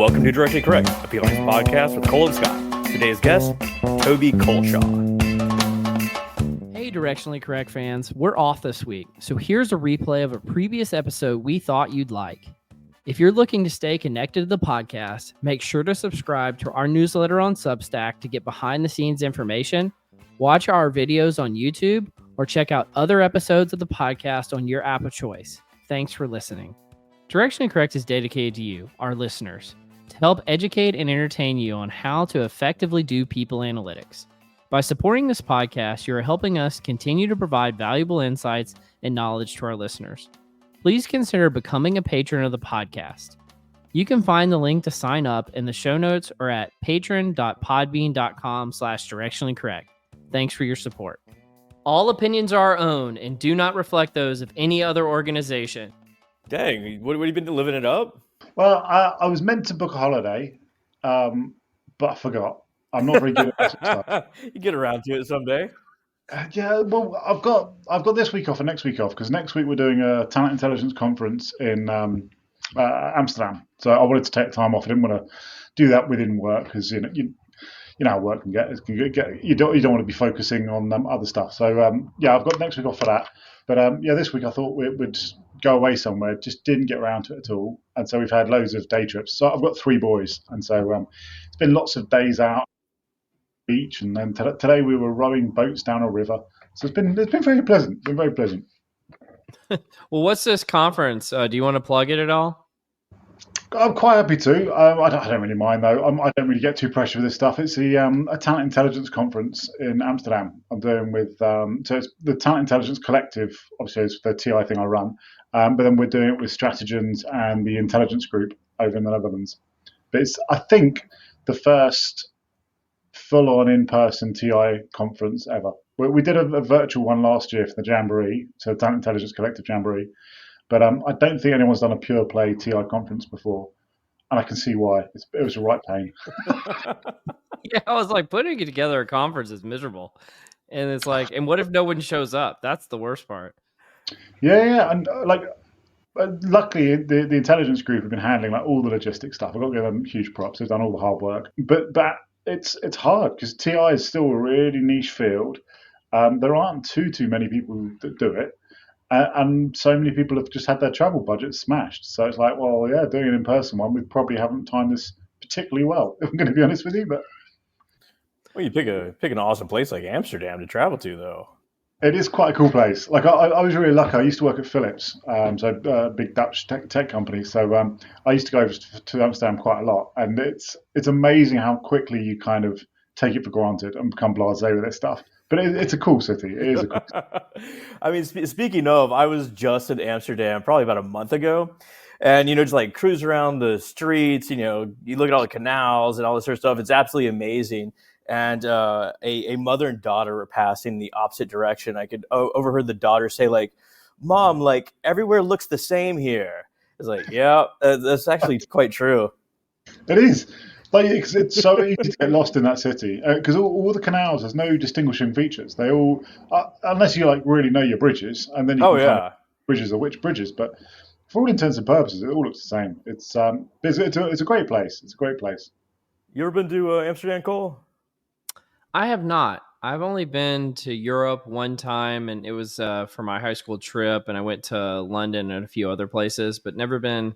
Welcome to Directly Correct, a Feelings podcast with Cole and Scott. Today's guest, Toby Culshaw. Hey, Directionally Correct fans, we're off this week, so here's a replay of a previous episode we thought you'd like. If you're looking to stay connected to the podcast, make sure to subscribe to our newsletter on Substack to get behind-the-scenes information, watch our videos on YouTube, or check out other episodes of the podcast on your app of choice. Thanks for listening. Directionally Correct is dedicated to you, our listeners, to help educate and entertain you on how to effectively do people analytics. By supporting this podcast, you are helping us continue to provide valuable insights and knowledge to our listeners. Please consider becoming a patron of the podcast. You can find the link to sign up in the show notes or at patron.podbean.com/directionallycorrect. Thanks for your support. All opinions are our own and do not reflect those of any other organization. Dang, what have you been living it up? Well, I was meant to book a holiday, but I forgot. I'm not very good at stuff. You get around to it someday. Yeah, well, I've got this week off and next week off because next week we're doing a talent intelligence conference in Amsterdam. So I wanted to take time off. I didn't want to do that within work because you know how work can get. You don't want to be focusing on other stuff. So yeah, I've got next week off for that. But yeah, this week I thought we'd go away somewhere. Just didn't get around to it at all, and so we've had loads of day trips. So I've got 3 boys, and so it's been lots of days out beach, and then today we were rowing boats down a river. So it's been very pleasant. It's been very pleasant. Well, what's this conference? Do you want to plug it at all? I'm quite happy to. I don't really mind though. I don't really get too pressured with this stuff. It's a talent intelligence conference in Amsterdam. I'm doing with so it's the Talent Intelligence Collective. Obviously, it's the TI thing I run, but then we're doing it with Strategens and the Intelligence Group over in the Netherlands. But it's I think the first full-on in-person TI conference ever. We did a virtual one last year for the Jamboree, so Talent Intelligence Collective Jamboree. But I don't think anyone's done a pure play TI conference before, and I can see why. It was a right pain. Yeah, I was like, putting together a conference is miserable, and it's like, and what if no one shows up? That's the worst part. Yeah, and luckily the intelligence group have been handling like all the logistics stuff. I've got to give them huge props. They've done all the hard work, but it's hard because TI is still a really niche field. There aren't too many people that do it. And so many people have just had their travel budgets smashed. So it's like, well, yeah, doing an in-person one, we probably haven't timed this particularly well, if I'm going to be honest with you. But Well, you pick an awesome place like Amsterdam to travel to, though. it is quite a cool place. Like I was really lucky. I used to work at Philips, so a big Dutch tech company. So I used to go to Amsterdam quite a lot, and it's amazing how quickly you kind of take it for granted and become blasé with this stuff. But it's a cool city. It is a cool city. I mean, speaking of, I was just in Amsterdam probably about a month ago. And, just like cruise around the streets, you look at all the canals and all this sort of stuff. It's absolutely amazing. And a mother and daughter were passing in the opposite direction. I could overheard the daughter say, like, "Mom, like, everywhere looks the same here." It's like, yeah, that's actually quite true. It is. Like it's so easy to get lost in that city because all the canals, there's no distinguishing features. They all, unless you like really know your bridges, and then you can find out bridges are which bridges. But for all intents and purposes, it all looks the same. It's a great place. It's a great place. You ever been to Amsterdam, Cole? I have not. I've only been to Europe one time, and it was for my high school trip, and I went to London and a few other places, but never been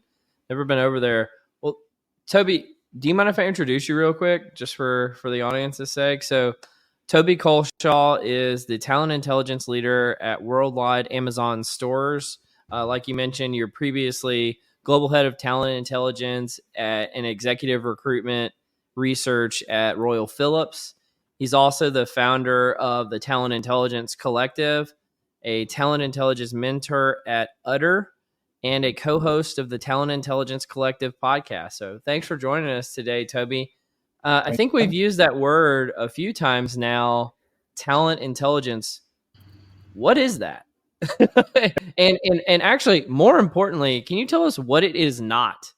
over there. Well, Toby, do you mind if I introduce you real quick, just for the audience's sake? So Toby Culshaw is the talent intelligence leader at Worldwide Amazon Stores. Like you mentioned, you're previously global head of talent intelligence and executive recruitment research at Royal Philips. He's also the founder of the Talent Intelligence Collective, a talent intelligence mentor at Utter, and a co-host of the Talent Intelligence Collective podcast. So thanks for joining us today, Toby. I think we've used that word a few times now, talent intelligence. What is that? and actually, more importantly, can you tell us what it is not?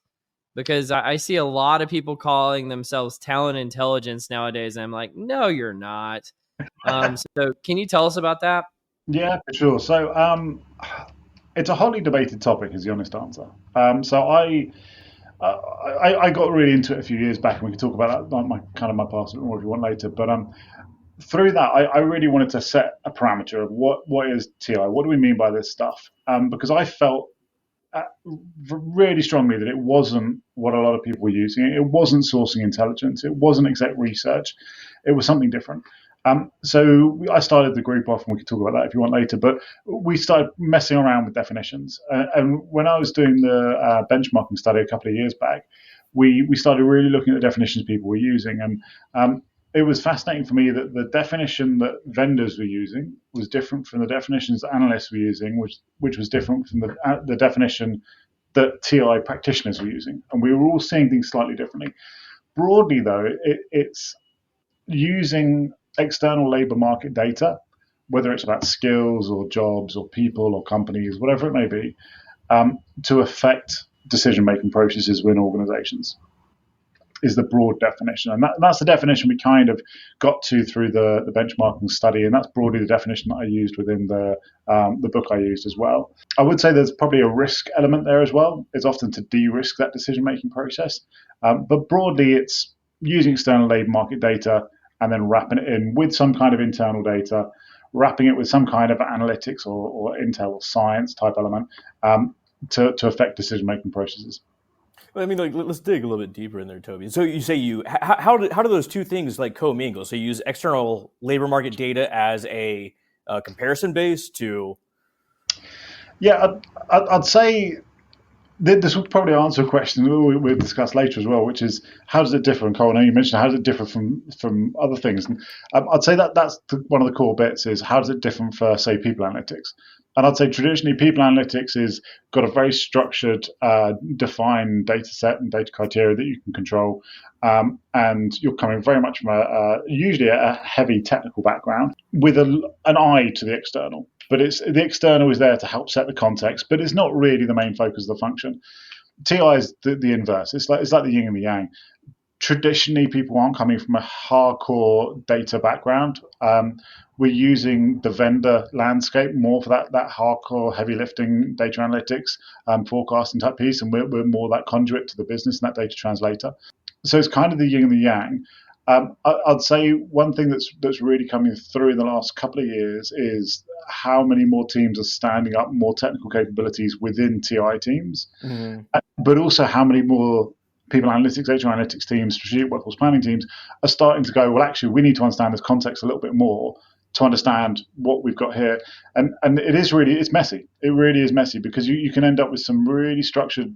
Because I see a lot of people calling themselves talent intelligence nowadays, and I'm like, no, you're not. So can you tell us about that? Yeah, for sure. So it's a hotly debated topic, is the honest answer. So I got really into it a few years back, and we can talk about that, like my kind of my past more if you want later. But through that, I really wanted to set a parameter of what is TI. What do we mean by this stuff? Because I felt uh, really strongly that it wasn't what a lot of people were using. It wasn't sourcing intelligence. It wasn't exec research. It was something different. So I started the group off, and we can talk about that if you want later. But we started messing around with definitions. And when I was doing the benchmarking study a couple of years back, we started really looking at the definitions people were using. And it was fascinating for me that the definition that vendors were using was different from the definitions that analysts were using, which was different from the definition that TI practitioners were using. And we were all seeing things slightly differently. Broadly, though, it's using external labor market data, whether it's about skills or jobs or people or companies, whatever it may be, to affect decision making processes within organizations is the broad definition. And that's the definition we kind of got to through the benchmarking study. And that's broadly the definition that I used within the book I used as well. I would say there's probably a risk element there as well. It's often to de-risk that decision-making process. But broadly, it's using external labor market data and then wrapping it in with some kind of internal data, wrapping it with some kind of analytics or intel or science type element to affect decision-making processes. I mean, like, let's dig a little bit deeper in there, Toby. So you say how do those two things like commingle? So you use external labor market data as a comparison base to. Yeah, I'd say this will probably answer a question we'll discuss later as well, which is how does it differ? And Cole, I know you mentioned how does it differ from other things. And I'd say that's one of the core bits is how does it differ for, say, people analytics? And I'd say traditionally people analytics is got a very structured, defined data set and data criteria that you can control. And you're coming very much from usually a heavy technical background with an eye to the external. But it's the external is there to help set the context, but it's not really the main focus of the function. TI is the inverse. It's like the yin and the yang. Traditionally, people aren't coming from a hardcore data background. We're using the vendor landscape more for that hardcore heavy lifting data analytics, forecasting type piece, and we're more that conduit to the business and that data translator. So it's kind of the yin and the yang. I'd say one thing that's really coming through in the last couple of years is how many more teams are standing up more technical capabilities within TI teams, Mhm. but also how many more people analytics, data analytics teams, strategic workforce planning teams are starting to go, well, actually, we need to understand this context a little bit more to understand what we've got here. And it's messy. It really is messy because you can end up with some really structured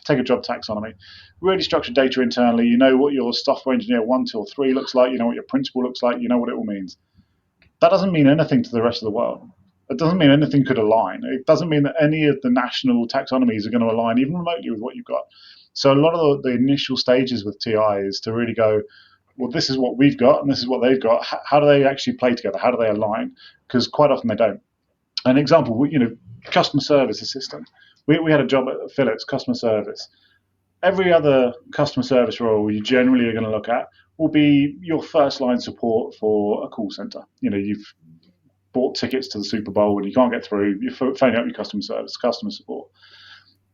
take a job taxonomy, really structured data internally. You know what your software engineer 1, 2, or 3 looks like. You know what your principal looks like. You know what it all means. That doesn't mean anything to the rest of the world. It doesn't mean anything could align. It doesn't mean that any of the national taxonomies are going to align even remotely with what you've got. So a lot of the initial stages with TI is to really go, well, this is what we've got and this is what they've got. How do they actually play together? How do they align? Because quite often they don't. An example, customer service assistant. We had a job at Philips, customer service. Every other customer service role you generally are going to look at will be your first line support for a call center. You've bought tickets to the Super Bowl and you can't get through. You're phoning up your customer support.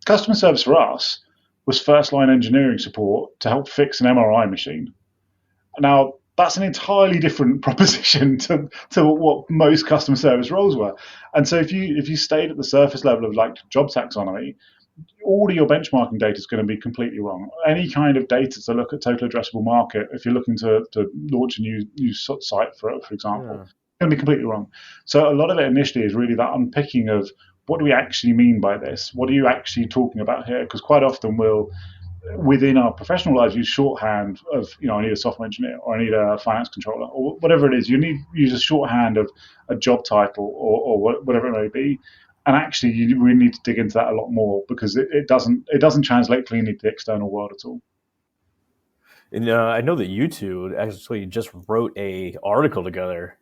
Customer service for us was first line engineering support to help fix an MRI machine. Now, that's an entirely different proposition to what most customer service roles were. And so if you stayed at the surface level of like job taxonomy, all of your benchmarking data is going to be completely wrong. Any kind of data to look at total addressable market, if you're looking to launch a new site, for example, Yeah. it's going to be completely wrong. So a lot of it initially is really that unpicking of what do we actually mean by this? What are you actually talking about here? Because quite often we'll within our professional lives use shorthand of I need a software engineer or I need a finance controller or whatever it is. You need use a shorthand of a job title or whatever it may be. And actually, you really need to dig into that a lot more because it doesn't translate cleanly to the external world at all. And I know that you two actually just wrote a article together.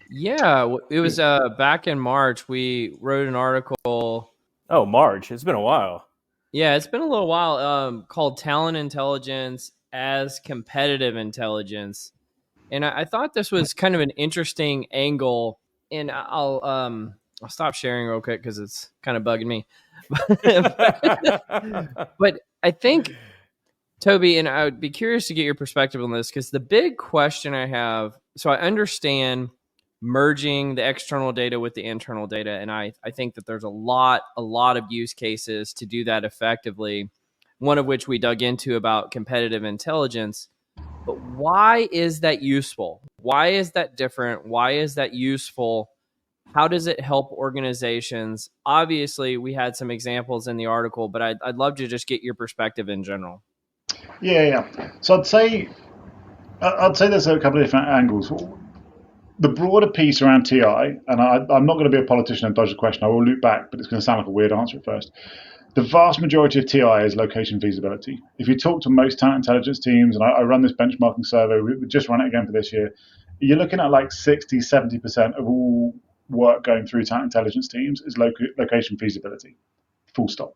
Yeah, it was back in March. We wrote an article. Oh, March. It's been a while. Yeah, it's been a little while. Called "Talent Intelligence as Competitive Intelligence," and I thought this was kind of an interesting angle. And I'll I'll stop sharing real quick because it's kind of bugging me. But I think, Toby, and I would be curious to get your perspective on this, because the big question I have, so I understand merging the external data with the internal data, and I think that there's a lot of use cases to do that effectively, one of which we dug into about competitive intelligence. But why is that useful? Why is that different? Why is that useful? How does it help organizations? Obviously, we had some examples in the article, but I'd love to just get your perspective in general. Yeah. So I'd say there's a couple of different angles. The broader piece around TI, and I'm not going to be a politician and dodge the question. I will loop back, but it's going to sound like a weird answer at first. The vast majority of TI is location feasibility. If you talk to most talent intelligence teams, and I run this benchmarking survey, we just run it again for this year, you're looking at like 60, 70% of all work going through talent intelligence teams is location feasibility, full stop.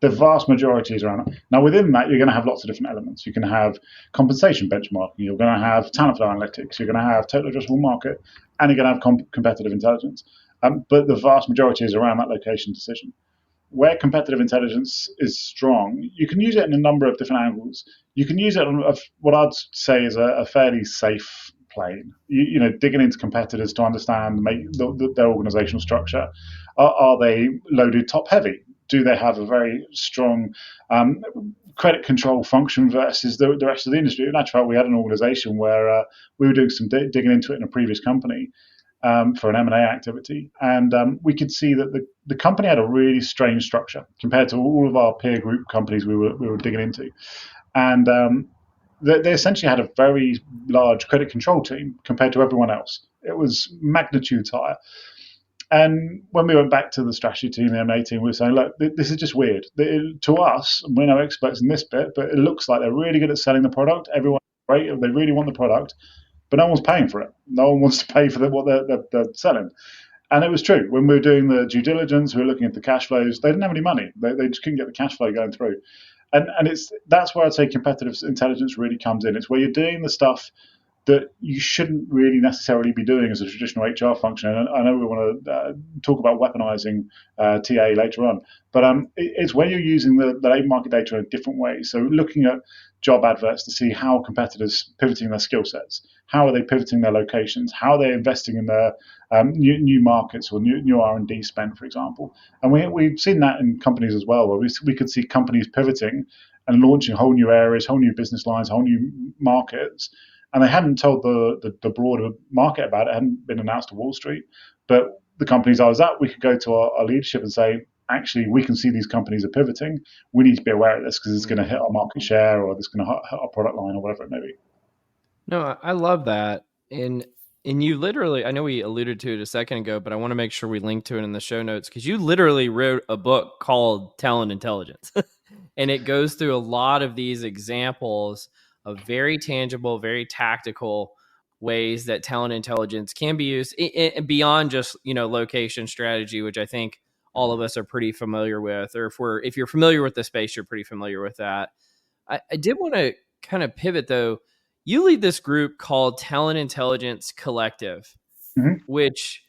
The vast majority is around that. Now, within that, you're going to have lots of different elements. You can have compensation benchmarking, you're going to have talent flow analytics, you're going to have total addressable market, and you're going to have competitive intelligence. But the vast majority is around that location decision. Where competitive intelligence is strong, you can use it in a number of different angles. You can use it on what I'd say is a fairly safe plane. Digging into competitors to understand their organizational structure. Are they loaded top heavy? Do they have a very strong credit control function versus the rest of the industry? In actual fact, we had an organization where we were doing some digging into it in a previous company, for an M&A activity. And we could see that the company had a really strange structure compared to all of our peer group companies we were digging into. And they essentially had a very large credit control team compared to everyone else. It was magnitudes higher. And when we went back to the strategy team, the M&A team, we were saying, look, this is just weird. To us, we're no experts in this bit, but it looks like they're really good at selling the product. Everyone's great. They really want the product, but no one's paying for it. No one wants to pay for what they're selling. And it was true. When we were doing the due diligence, we were looking at the cash flows. They didn't have any money. They just couldn't get the cash flow going through. And that's where I'd say competitive intelligence really comes in. It's where you're doing the stuff that you shouldn't really necessarily be doing as a traditional HR function. And I know we want to talk about weaponizing TA later on, but it's when you're using the labor market data in a different way. So looking at job adverts to see how competitors pivoting their skill sets, how are they pivoting their locations, how are they investing in their new markets or new R&D spend, for example. And we've seen that in companies as well, where we could see companies pivoting and launching whole new areas, whole new business lines, whole new markets. And they hadn't told the broader market about it. It hadn't been announced to Wall Street. But the companies I was at, we could go to our leadership and say, actually, we can see these companies are pivoting. We need to be aware of this because it's going to hit our market share, or it's going to hit our product line, or whatever it may be. No, I love that. And you literally, I know we alluded to it a second ago, but I want to make sure we link to it in the show notes, because you literally wrote a book called Talent Intelligence. And it goes through a lot of these examples of very tangible, very tactical ways that talent intelligence can be used beyond just, location strategy, which I think all of us are pretty familiar with, or if you're familiar with the space, you're pretty familiar with that. I did want to kind of pivot though. You lead this group called Talent Intelligence Collective, which,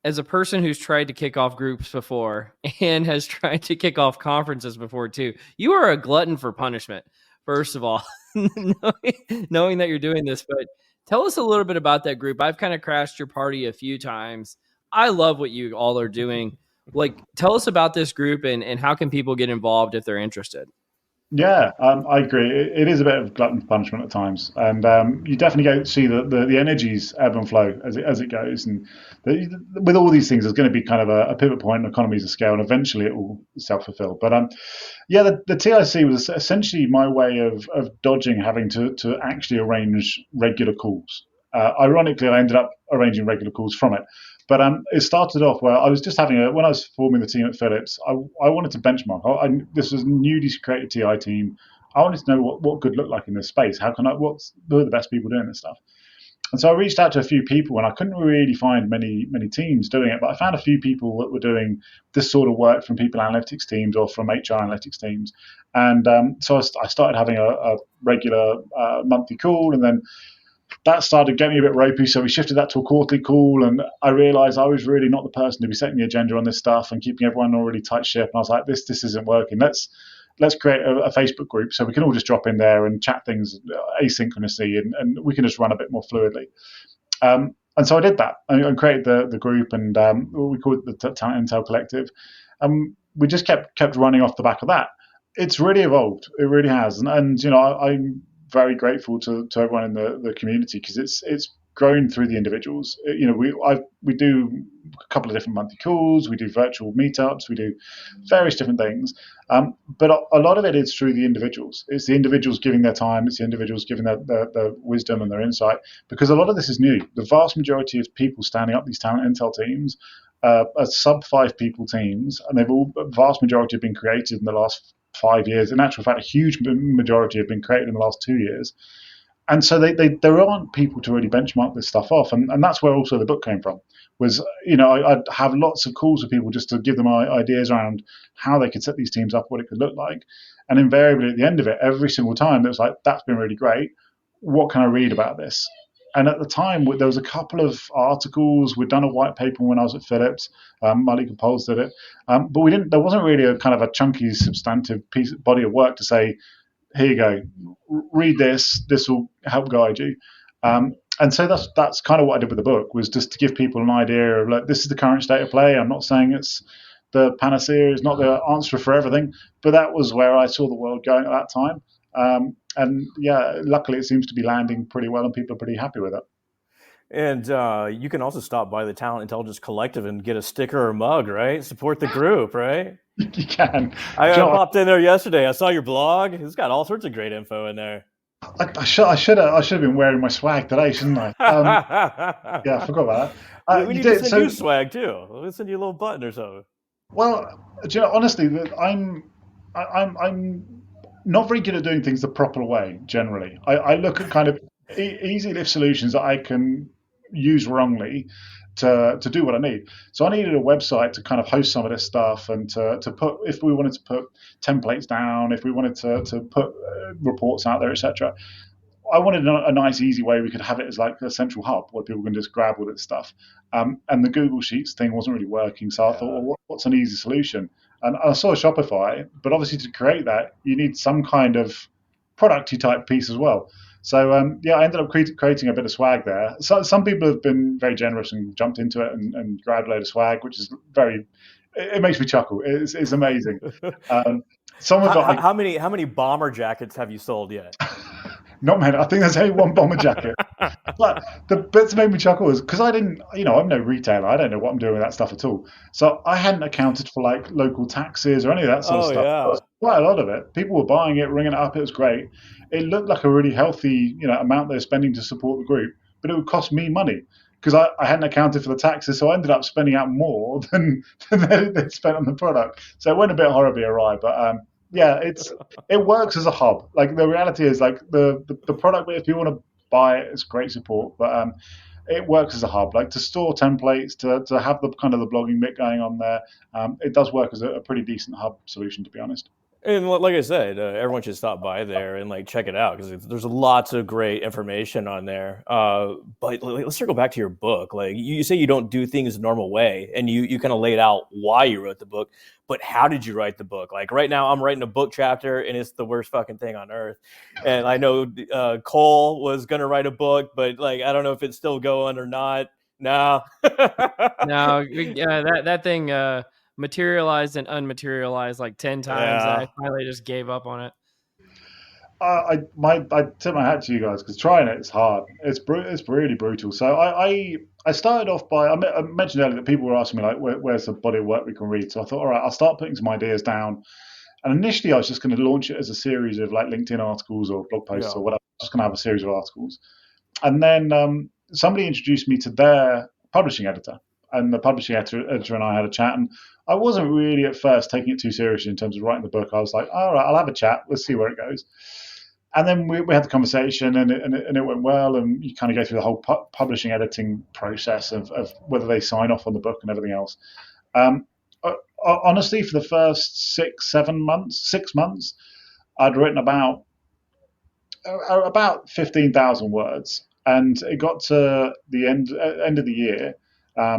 as a person who's tried to kick off groups before and has tried to kick off conferences before too, you are a glutton for punishment, first of all, knowing that you're doing this. But tell us a little bit about that group. I've kind of crashed your party a few times. I love what you all are doing. Tell us about this group and how can people get involved if they're interested? Yeah, I agree. It is a bit of glutton for punishment at times, and you definitely go see the energies ebb and flow as it goes. And with all these things, there's going to be kind of a pivot point in economies of scale, and eventually it will self-fulfill. But yeah, the TIC was essentially my way of dodging having to actually arrange regular calls. Ironically, I ended up arranging regular calls from it. But it started off where I was just when I was forming the team at Philips, I wanted to benchmark. This was a newly created TI team. I wanted to know what good looked like in this space. Who are the best people doing this stuff? And so I reached out to a few people, and I couldn't really find many teams doing it. But I found a few people that were doing this sort of work from people analytics teams or from HR analytics teams. And so I started having a regular monthly call, and then that started getting a bit ropey, so we shifted that to a quarterly call, and I realised I was really not the person to be setting the agenda on this stuff and keeping everyone on a really tight ship. And I was like, this isn't working. Let's create a Facebook group so we can all just drop in there and chat things asynchronously, and we can just run a bit more fluidly. And so I did that and created the group, and we call it the Talent Intel Collective. We just kept running off the back of that. It's really evolved. It really has, and I'm very grateful to everyone in the community, because it's grown through the individuals. We do a couple of different monthly calls, we do virtual meetups, we do various different things, but a lot of it is through the individuals. It's the individuals giving their time, it's the individuals giving their wisdom and their insight, because a lot of this is new. The vast majority of people standing up these talent intel teams are sub 5 people teams, and the vast majority have been created in the last 5 years. In actual fact, a huge majority have been created in the last 2 years. And so there aren't people to really benchmark this stuff off. And that's where also the book came from, was, I'd have lots of calls with people just to give them ideas around how they could set these teams up, what it could look like. And invariably at the end of it, every single time, it was like, that's been really great. What can I read about this? And at the time, there was a couple of articles. We'd done a white paper when I was at Philips. Malik and Poles did it. But we didn't. There wasn't really a kind of a chunky, substantive body of work to say, here you go, read this. This will help guide you. And so that's kind of what I did with the book, was just to give people an idea of, like, this is the current state of play. I'm not saying it's the panacea, it's not the answer for everything, but that was where I saw the world going at that time. And yeah, luckily it seems to be landing pretty well, and people are pretty happy with it. And you can also stop by the Talent Intelligence Collective and get a sticker or mug, right? Support the group, right? You can. I popped in there yesterday. I saw your blog. It's got all sorts of great info in there. I should have been wearing my swag today, shouldn't I? Yeah, I forgot about that. We need to send you swag too. We'll send you a little button or something. Well, honestly, I'm not very good at doing things the proper way. Generally, I look at kind of easy lift solutions that I can use wrongly to do what I need. So I needed a website to kind of host some of this stuff, and to put, if we wanted to put templates down, if we wanted to put reports out there, etc. I wanted a nice, easy way we could have it as like a central hub where people can just grab all this stuff. And the Google Sheets thing wasn't really working, so I thought, well, what's an easy solution? And I saw Shopify, but obviously to create that, you need some kind of producty type piece as well. So I ended up creating a bit of swag there. So some people have been very generous and jumped into it and grabbed a load of swag, which is it makes me chuckle. It's amazing. How many bomber jackets have you sold yet? Not many. I think there's only one bomber jacket. But the bits that made me chuckle is because I didn't, I'm no retailer. I don't know what I'm doing with that stuff at all. So I hadn't accounted for like local taxes or any of that sort of stuff. Yeah. Quite a lot of it. People were buying it, ringing it up. It was great. It looked like a really healthy, amount they're spending to support the group, but it would cost me money because I hadn't accounted for the taxes. So I ended up spending out more than they'd spent on the product. So it went a bit horribly awry, but yeah, it works as a hub. Like the reality is, like the product, if you want to buy it, it's great support, but it works as a hub. Like to store templates, to have the kind of the blogging bit going on there, it does work as a pretty decent hub solution, to be honest. And like I said, everyone should stop by there and like check it out because there's lots of great information on there. But let's circle back to your book. Like you say, you don't do things the normal way, and you kind of laid out why you wrote the book. But how did you write the book? Like right now, I'm writing a book chapter, and it's the worst fucking thing on earth. And I know Cole was gonna write a book, but like I don't know if it's still going or not. No, no, that thing. Materialized and unmaterialized like 10 times, and I finally just gave up on it. I tip my hat to you guys because trying it is hard. It's really brutal. So I started off by I mentioned earlier that people were asking me like where's the body of work we can read. So I thought, all right, I'll start putting some ideas down. And initially I was just going to launch it as a series of like LinkedIn articles or blog posts or whatever. I was just going to have a series of articles. And then somebody introduced me to their publishing editor. And the publishing editor and I had a chat, and I wasn't really at first taking it too seriously in terms of writing the book. I was like, all right, I'll have a chat. Let's see where it goes. And then we had the conversation, and it went well. And you kind of go through the whole publishing editing process of whether they sign off on the book and everything else. Honestly, for the first 6 months, I'd written about 15,000 words. And it got to the end of the year,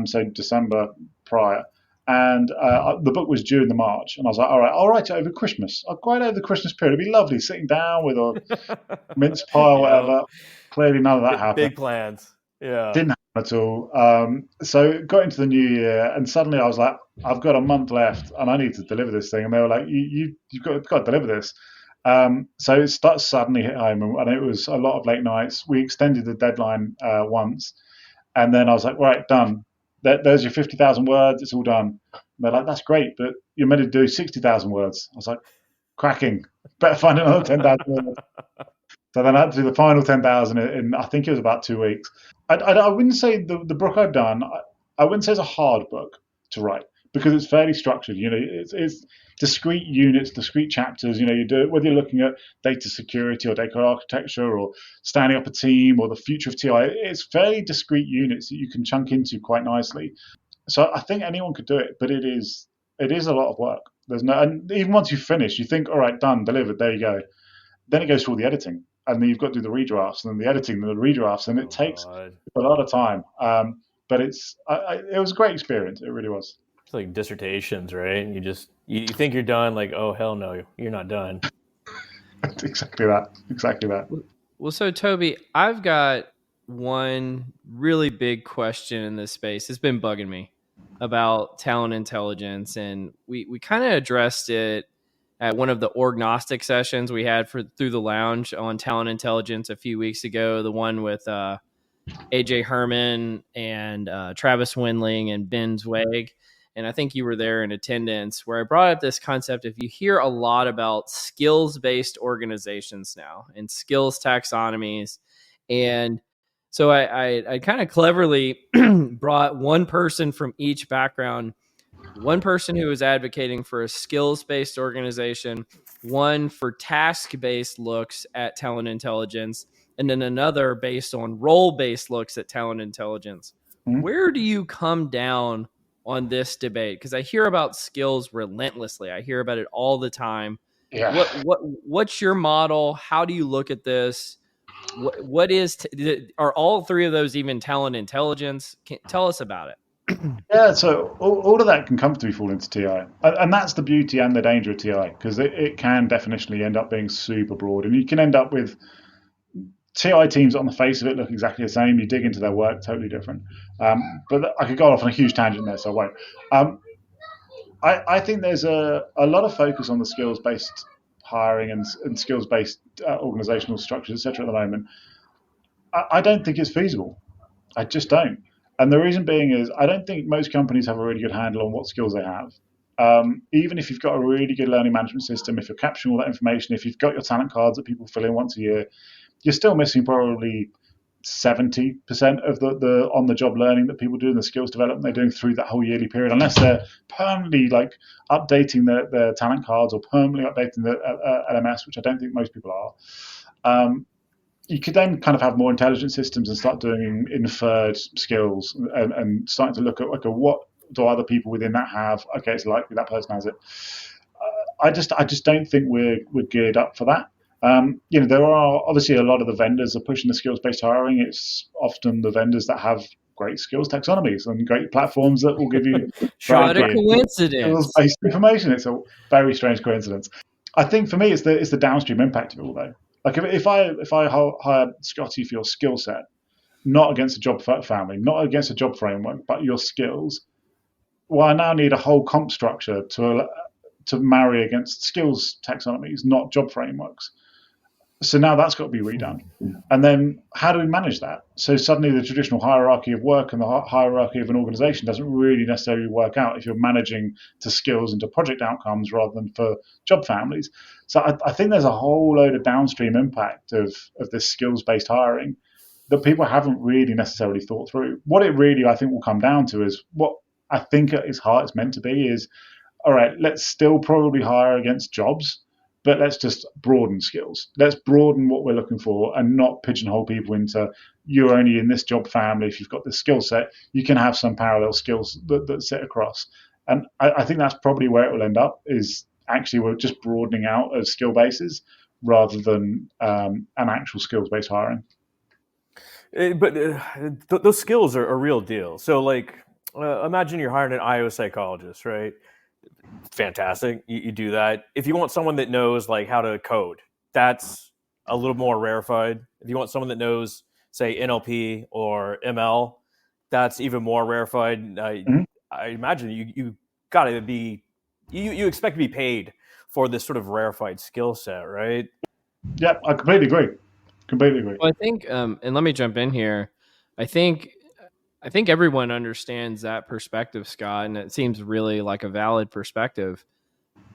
so December prior, and the book was due in the March, and I was like, all right, I'll write it over Christmas. I'll write it over the Christmas period. It'd be lovely sitting down with a mince pie or Yep. whatever. Clearly, none of that happened. Big plans. Yeah. Didn't happen at all. So got into the new year, and suddenly I was like, I've got a month left, and I need to deliver this thing. And they were like, you've got to deliver this. So it starts suddenly hit home, and it was a lot of late nights. We extended the deadline once, and then I was like, right, done. There's your 50,000 words. It's all done. And they're like, that's great, but you're meant to do 60,000 words. I was like, cracking. Better find another 10,000 words. So then I had to do the final 10,000 in I think it was about 2 weeks. I wouldn't say the book I've done, I wouldn't say it's a hard book to write because it's fairly structured. It's discrete units, discrete chapters. You do it whether you're looking at data security or data architecture or standing up a team or the future of TI. It's fairly discrete units that you can chunk into quite nicely. So I think anyone could do it, but it is a lot of work. And even once you finish, you think, all right, done, delivered, there you go. Then it goes through all the editing, and then you've got to do the redrafts, and then the editing, and the redrafts, and it takes God. a lot of time. But it was a great experience. It really was. It's like dissertations, right? You think you're done, like, oh hell no, you're not done. Exactly that. Exactly that. Well, so Toby, I've got one really big question in this space. It's been bugging me about talent intelligence, and we kind of addressed it at one of the orgnostic sessions we had through the lounge on talent intelligence a few weeks ago. The one with AJ Herman and Travis Windling and Ben Zweig. And I think you were there in attendance, where I brought up this concept. If you hear a lot about skills-based organizations now and skills taxonomies, and so I kind of cleverly brought one person from each background, one person who was advocating for a skills-based organization, one for task-based looks at talent intelligence, and then another based on role-based looks at talent intelligence. Mm-hmm. Where do you come down on this debate? Because I hear about skills relentlessly. I hear about it all the time. Yeah. What's your model? How do you look at this? What are all three of those even talent intelligence? Tell us about it. Yeah, so all of that can comfortably fall into TI. And that's the beauty and the danger of TI, because it can definitionally end up being super broad. And you can end up with TI teams on the face of it look exactly the same. You dig into their work, totally different. But I could go off on a huge tangent there, so I won't. I think there's a lot of focus on the skills-based hiring and skills-based organizational structures, etc. at the moment. I don't think it's feasible. I just don't. And the reason being is I don't think most companies have a really good handle on what skills they have. Even if you've got a really good learning management system, if you're capturing all that information, if you've got your talent cards that people fill in once a year, you're still missing probably 70% of the on-the-job learning that people do and the skills development they're doing through that whole yearly period, unless they're permanently like updating their talent cards or permanently updating the LMS, which I don't think most people are. You could then kind of have more intelligent systems and start doing inferred skills and starting to look at, okay, what do other people within that have? Okay, it's likely that person has it. I just don't think we're geared up for that. There are obviously a lot of the vendors are pushing the skills-based hiring. It's often the vendors that have great skills taxonomies and great platforms that will give you what a coincidence. skills-based information. It's a very strange coincidence. I think for me, it's the downstream impact of it all, though. Like if I hire Scotty for your skill set, not against a job family, not against a job framework, but your skills, well, I now need a whole comp structure to marry against skills taxonomies, not job frameworks. So now that's got to be redone. And then how do we manage that? So suddenly the traditional hierarchy of work and the hierarchy of an organization doesn't really necessarily work out if you're managing to skills and to project outcomes rather than for job families. So I think there's a whole load of downstream impact of this skills-based hiring that people haven't really necessarily thought through. What it really, I think, will come down to is what I think at its heart it's meant to be is, all right, let's still probably hire against jobs, but let's just broaden skills. Let's broaden what we're looking for and not pigeonhole people into you're only in this job family. If you've got this skill set, you can have some parallel skills that sit across. And I think that's probably where it will end up is actually we're just broadening out of skill bases rather than an actual skills-based hiring. Those skills are a real deal. So, like, imagine you're hiring an IO psychologist, right? Fantastic. You do that. If you want someone that knows like how to code, that's a little more rarefied. If you want someone that knows, say, NLP or ML, that's even more rarefied. Mhm. I imagine you got to be you expect to be paid for this sort of rarefied skill set, right? Yeah, I completely agree. Completely agree. Well, I think, and let me jump in here. I think, I think everyone understands that perspective, Scott, and it seems really like a valid perspective.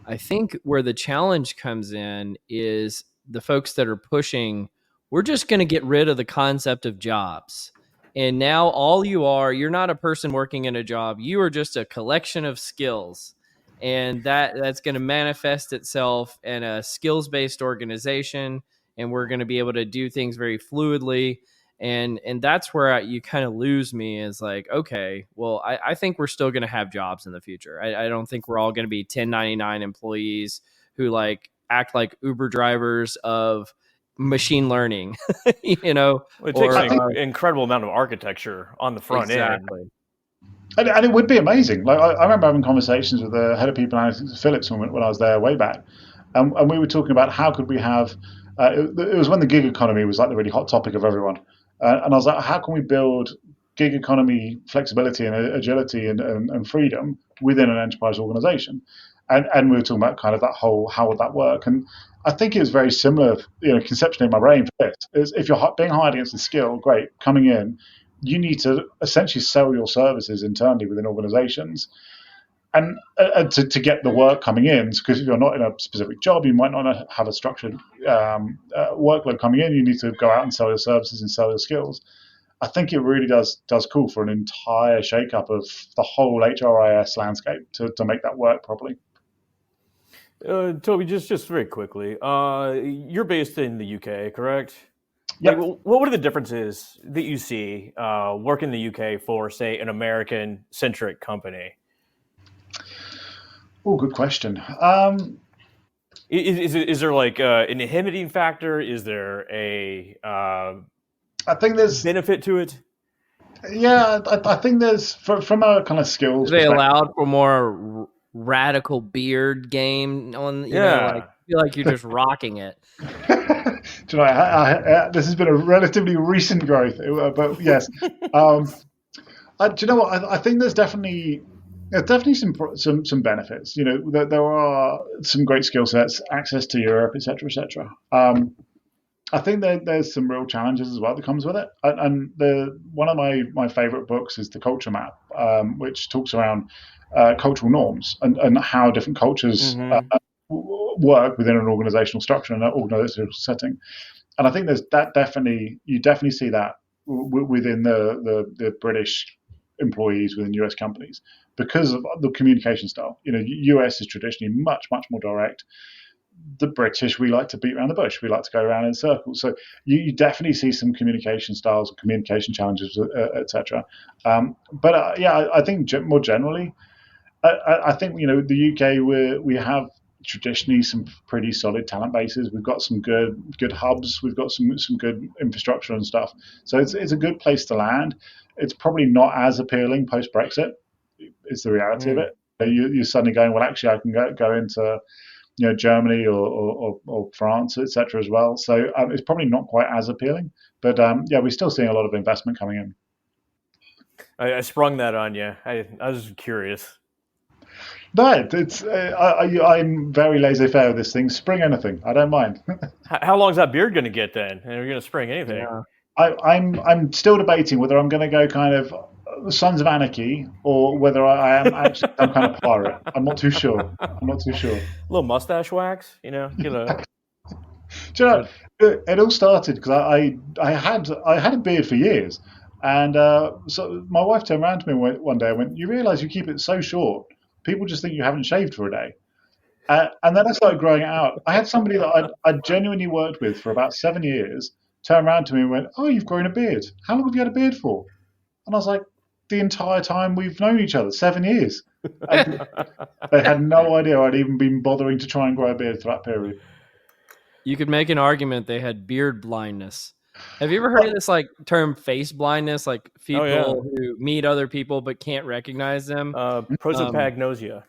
I think where the challenge comes in is the folks that are pushing, we're just going to get rid of the concept of jobs. And now all you are, you're not a person working in a job. You are just a collection of skills. And that's going to manifest itself in a skills-based organization, and we're going to be able to do things very fluidly. And that's where you kind of lose me, is like, okay, well, I think we're still going to have jobs in the future. I don't think we're all going to be 1099 employees who like act like Uber drivers of machine learning, you know, It takes or an incredible amount of architecture on the front end. exactly. And it would be amazing. Like I remember having conversations with the head of people analytics at Philips when I was there way back, and we were talking about how could we have. It was when the gig economy was like the really hot topic of everyone, and I was like, how can we build gig economy flexibility and agility and freedom within an enterprise organization? And we were talking about kind of that whole how would that work? And I think it was very similar, conceptually in my brain for this. Is if you're being hired against a skill, great, coming in, you need to essentially sell your services internally within organizations and to get the work coming in. Because if you're not in a specific job, you might not have a structured workload coming in. You need to go out and sell your services and sell your skills. I think it really does call for an entire shakeup of the whole HRIS landscape to make that work properly. Toby, just very quickly, you're based in the UK, correct? Yep. Like, what are the differences that you see working in the UK for, say, an American-centric company? Oh, good question. Is there like an inhibiting factor? Is there a I think there's benefit to it? Yeah, I think there's from a kind of skills They perspective. allowed for more radical beard game on, you know, like feel like you're just rocking it. Do you know, this has been a relatively recent growth, but yes. Do you know what? I think there's definitely some benefits. You know, there are some great skill sets, access to Europe, etc., etc. I think there's some real challenges as well that comes with it. And one of my favorite books is The Culture Map, which talks around cultural norms and how different cultures work within an organizational structure and an organizational setting. And I think you definitely see that within the British employees within US companies because of the communication style. You know, US is traditionally much more direct. The British, we like to beat around the bush. We like to go around in circles. So you definitely see some communication styles, communication challenges, etc. I think more generally, I think the UK we have traditionally some pretty solid talent bases. We've got some good hubs. We've got some good infrastructure and stuff. So it's a good place to land. It's probably not as appealing post Brexit. Is the reality of it. You're suddenly going, well, actually, I can go into Germany or France, etc. as well. So it's probably not quite as appealing. But we're still seeing a lot of investment coming in. I sprung that on you. I was curious. No, I'm very laissez-faire with this thing. Spring anything, I don't mind. How long's that beard going to get then? And you're going to spring anything? Yeah. I'm still debating whether I'm going to go kind of Sons of Anarchy or whether I am actually some kind of pirate. I'm not too sure. A little mustache wax, Do you know, it all started because I had a beard for years, and so my wife turned around to me one day and went, "You realise you keep it so short, people just think you haven't shaved for a day." And then I started growing it out. I had somebody that I'd genuinely worked with for about 7 years turn around to me and went, "Oh, you've grown a beard. How long have you had a beard for?" And I was like, "The entire time we've known each other, 7 years." They had no idea I'd even been bothering to try and grow a beard for that period. You could make an argument they had beard blindness. Have you ever heard of this like term face blindness? Like Oh yeah, people who meet other people but can't recognize them. prosopagnosia.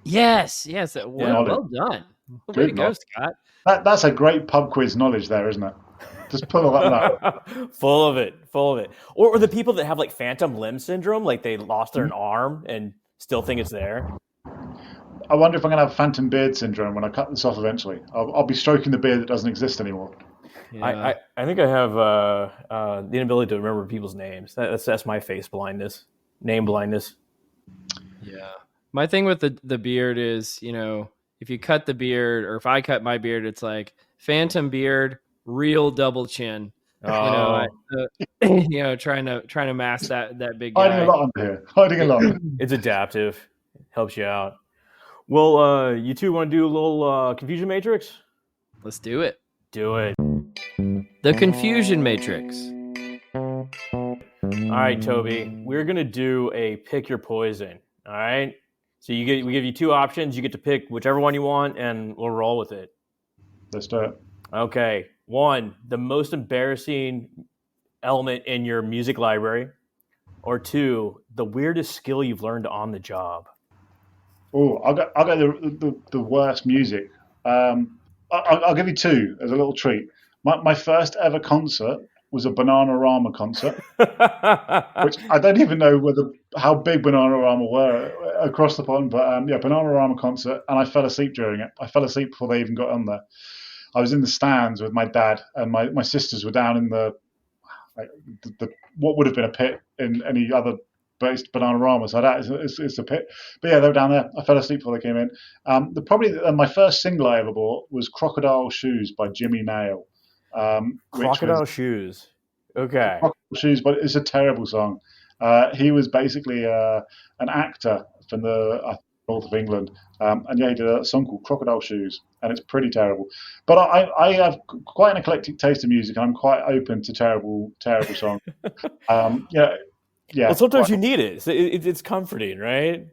Yes. Good Yeah. knowledge. Well done. Way to Good go, knowledge. Scott. That's a great pub quiz knowledge there, isn't it? Just pull all that out. Full of it. Or the people that have like phantom limb syndrome, like they lost their arm and still think it's there. I wonder if I'm going to have phantom beard syndrome when I cut this off eventually. I'll be stroking the beard that doesn't exist anymore. Yeah. I think I have the inability to remember people's names. That's my face blindness, name blindness. Yeah. My thing with the beard is, if you cut the beard or if I cut my beard, it's like phantom beard, real double chin. Oh. Trying to mask that big guy. Hiding a lot under here. Hiding a lot. It's adaptive. Helps you out. Well, you two want to do a little confusion matrix? Let's do it. Do it. The confusion matrix. All right, Toby. We're gonna do a pick your poison. All right. So we give you two options. You get to pick whichever one you want, and we'll roll with it. Let's do it. Okay. 1, the most embarrassing element in your music library, or 2, the weirdest skill you've learned on the job. Oh, I'll go the worst music. I'll give you 2 as a little treat. My first ever concert was a Bananarama concert, which I don't even know how big Bananarama were across the pond, but Bananarama concert, and I fell asleep during it. I fell asleep before they even got on there. I was in the stands with my dad, and my sisters were down in the what would have been a pit in any other based Bananarama. So that is a pit. But yeah, they were down there. I fell asleep before they came in. My first single I ever bought was "Crocodile Shoes" by Jimmy Nail. Crocodile Shoes. Okay. Crocodile Shoes, but it's a terrible song. He was basically an actor from the north of England, and he did a song called "Crocodile Shoes," and it's pretty terrible. But I have quite an eclectic taste in music, and I'm quite open to terrible songs. Well, sometimes you need it. It's comforting, right?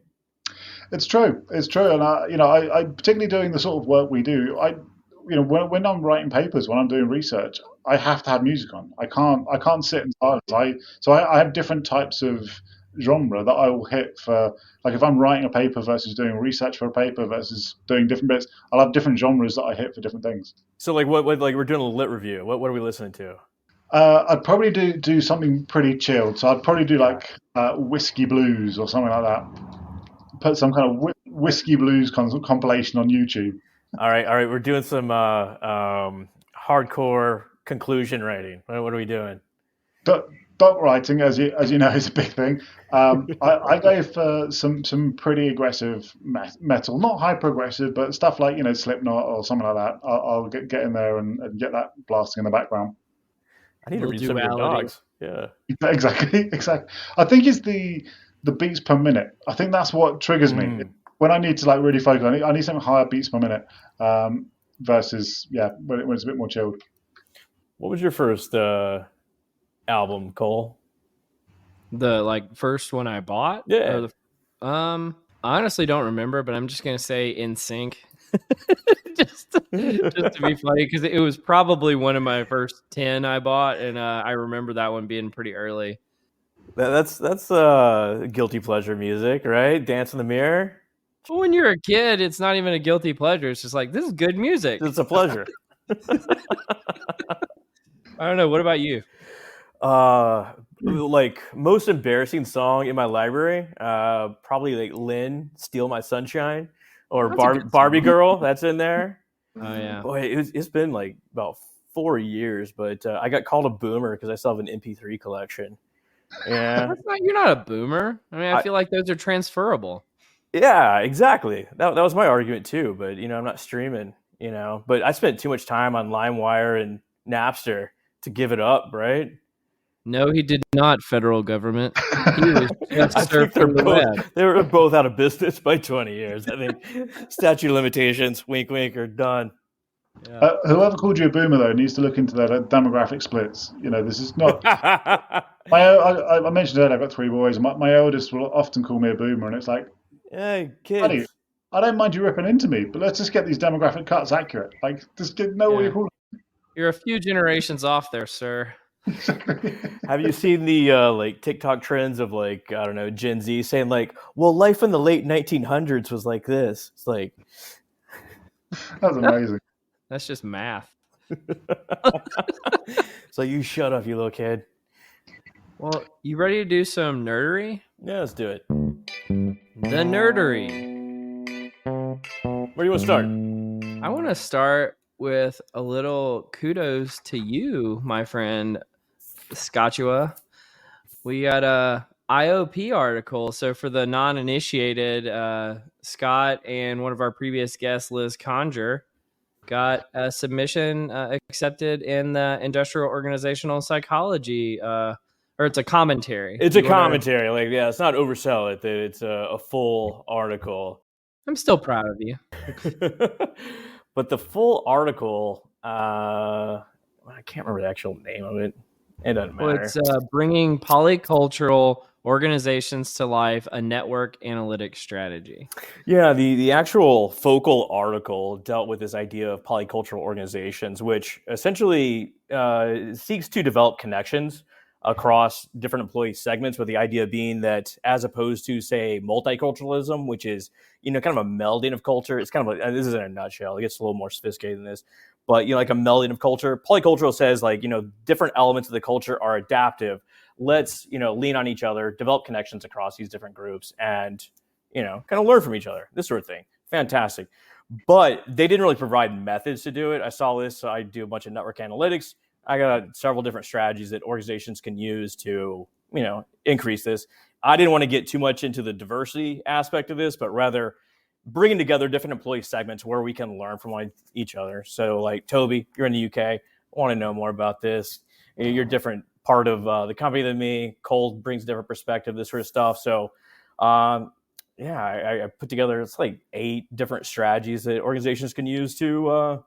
It's true, and I particularly doing the sort of work we do. When I'm writing papers, when I'm doing research, I have to have music on. I can't sit in silence. I have different types of genre that I will hit for. Like if I'm writing a paper versus doing research for a paper versus doing different bits, I'll have different genres that I hit for different things. So like what like we're doing a lit review. What are we listening to? I'd probably do something pretty chilled. So I'd probably do like whiskey blues or something like that. Put some kind of whiskey blues compilation on YouTube. All right. We're doing some hardcore conclusion writing. What are we doing? Doc writing, as you know, is a big thing. I go for some pretty aggressive metal, not hyper aggressive, but stuff like Slipknot or something like that. I'll get in there and get that blasting in the background. I need to read some of your dogs. Yeah. Exactly. I think it's the beats per minute. I think that's what triggers me. When I need to like really focus, I need something higher beats per minute versus when it's a bit more chilled. What was your first album, Cole? The first one I bought? Yeah. I honestly don't remember, but I'm just gonna say In Sync. just to be funny, because it was probably one of my first 10 I bought, and I remember that one being pretty early. That's guilty pleasure music, right? Dance in the Mirror. Well, when you're a kid, it's not even a guilty pleasure. It's just like, this is good music. It's a pleasure. I don't know. What about you? Like most embarrassing song in my library, probably like Lynn, "Steal My Sunshine," or Barbie Girl. That's in there. Oh yeah. Boy, it's been like about 4 years, but I got called a boomer because I still have an MP3 collection. Yeah. You're not a boomer. I mean, I feel like those are transferable. Yeah, exactly. That was my argument too. But I'm not streaming. But I spent too much time on LimeWire and Napster to give it up, right? No, he did not, federal government. He was just surfing the web. They were both out of business by 20 years. I think statute of limitations, wink, wink, are done. Yeah. Whoever called you a boomer, though, needs to look into their demographic splits. This is not... I mentioned earlier, I've got 3 boys. My eldest will often call me a boomer, and it's like... Hey, kids. Buddy, I don't mind you ripping into me, but let's just get these demographic cuts accurate. Like, just know what you're calling. You're a few generations off there, sir. Have you seen the like TikTok trends of like, I don't know, Gen Z saying like, well, life in the late 1900s was like this. It's like, That's amazing. That's just math. so you shut up, you little kid. Well, you ready to do some nerdery? Yeah, let's do it. The nerdery. Where do you want to start? I want to start with a little kudos to you, my friend Scotchua. We got a IOP article. So for the non-initiated, Scott and one of our previous guests, Liz Conger, got a submission accepted in the Industrial Organizational Psychology, or it's a commentary. It's a commentary. Like, yeah, it's not oversell it. That it's a full article. I'm still proud of you. But the full article, I can't remember the actual name of it. It doesn't matter. Well, it's bringing polycultural organizations to life, a network analytics strategy. Yeah, the actual focal article dealt with this idea of polycultural organizations, which essentially seeks to develop connections across different employee segments, with the idea being that as opposed to, say, multiculturalism, which is, kind of a melding of culture. It's kind of like, this is in a nutshell. It gets a little more sophisticated than this. But, like a melding of culture. Polycultural says, like, different elements of the culture are adaptive. Let's, lean on each other, develop connections across these different groups, and, kind of learn from each other, this sort of thing. Fantastic. But they didn't really provide methods to do it. I saw this. So I do a bunch of network analytics. I got several different strategies that organizations can use to, increase this. I didn't want to get too much into the diversity aspect of this, but rather bringing together different employee segments where we can learn from each other. So like, Toby, you're in the UK. I want to know more about this. You're a different part of the company than me. Cole brings a different perspective, this sort of stuff. So I put together, it's like 8 different strategies that organizations can use to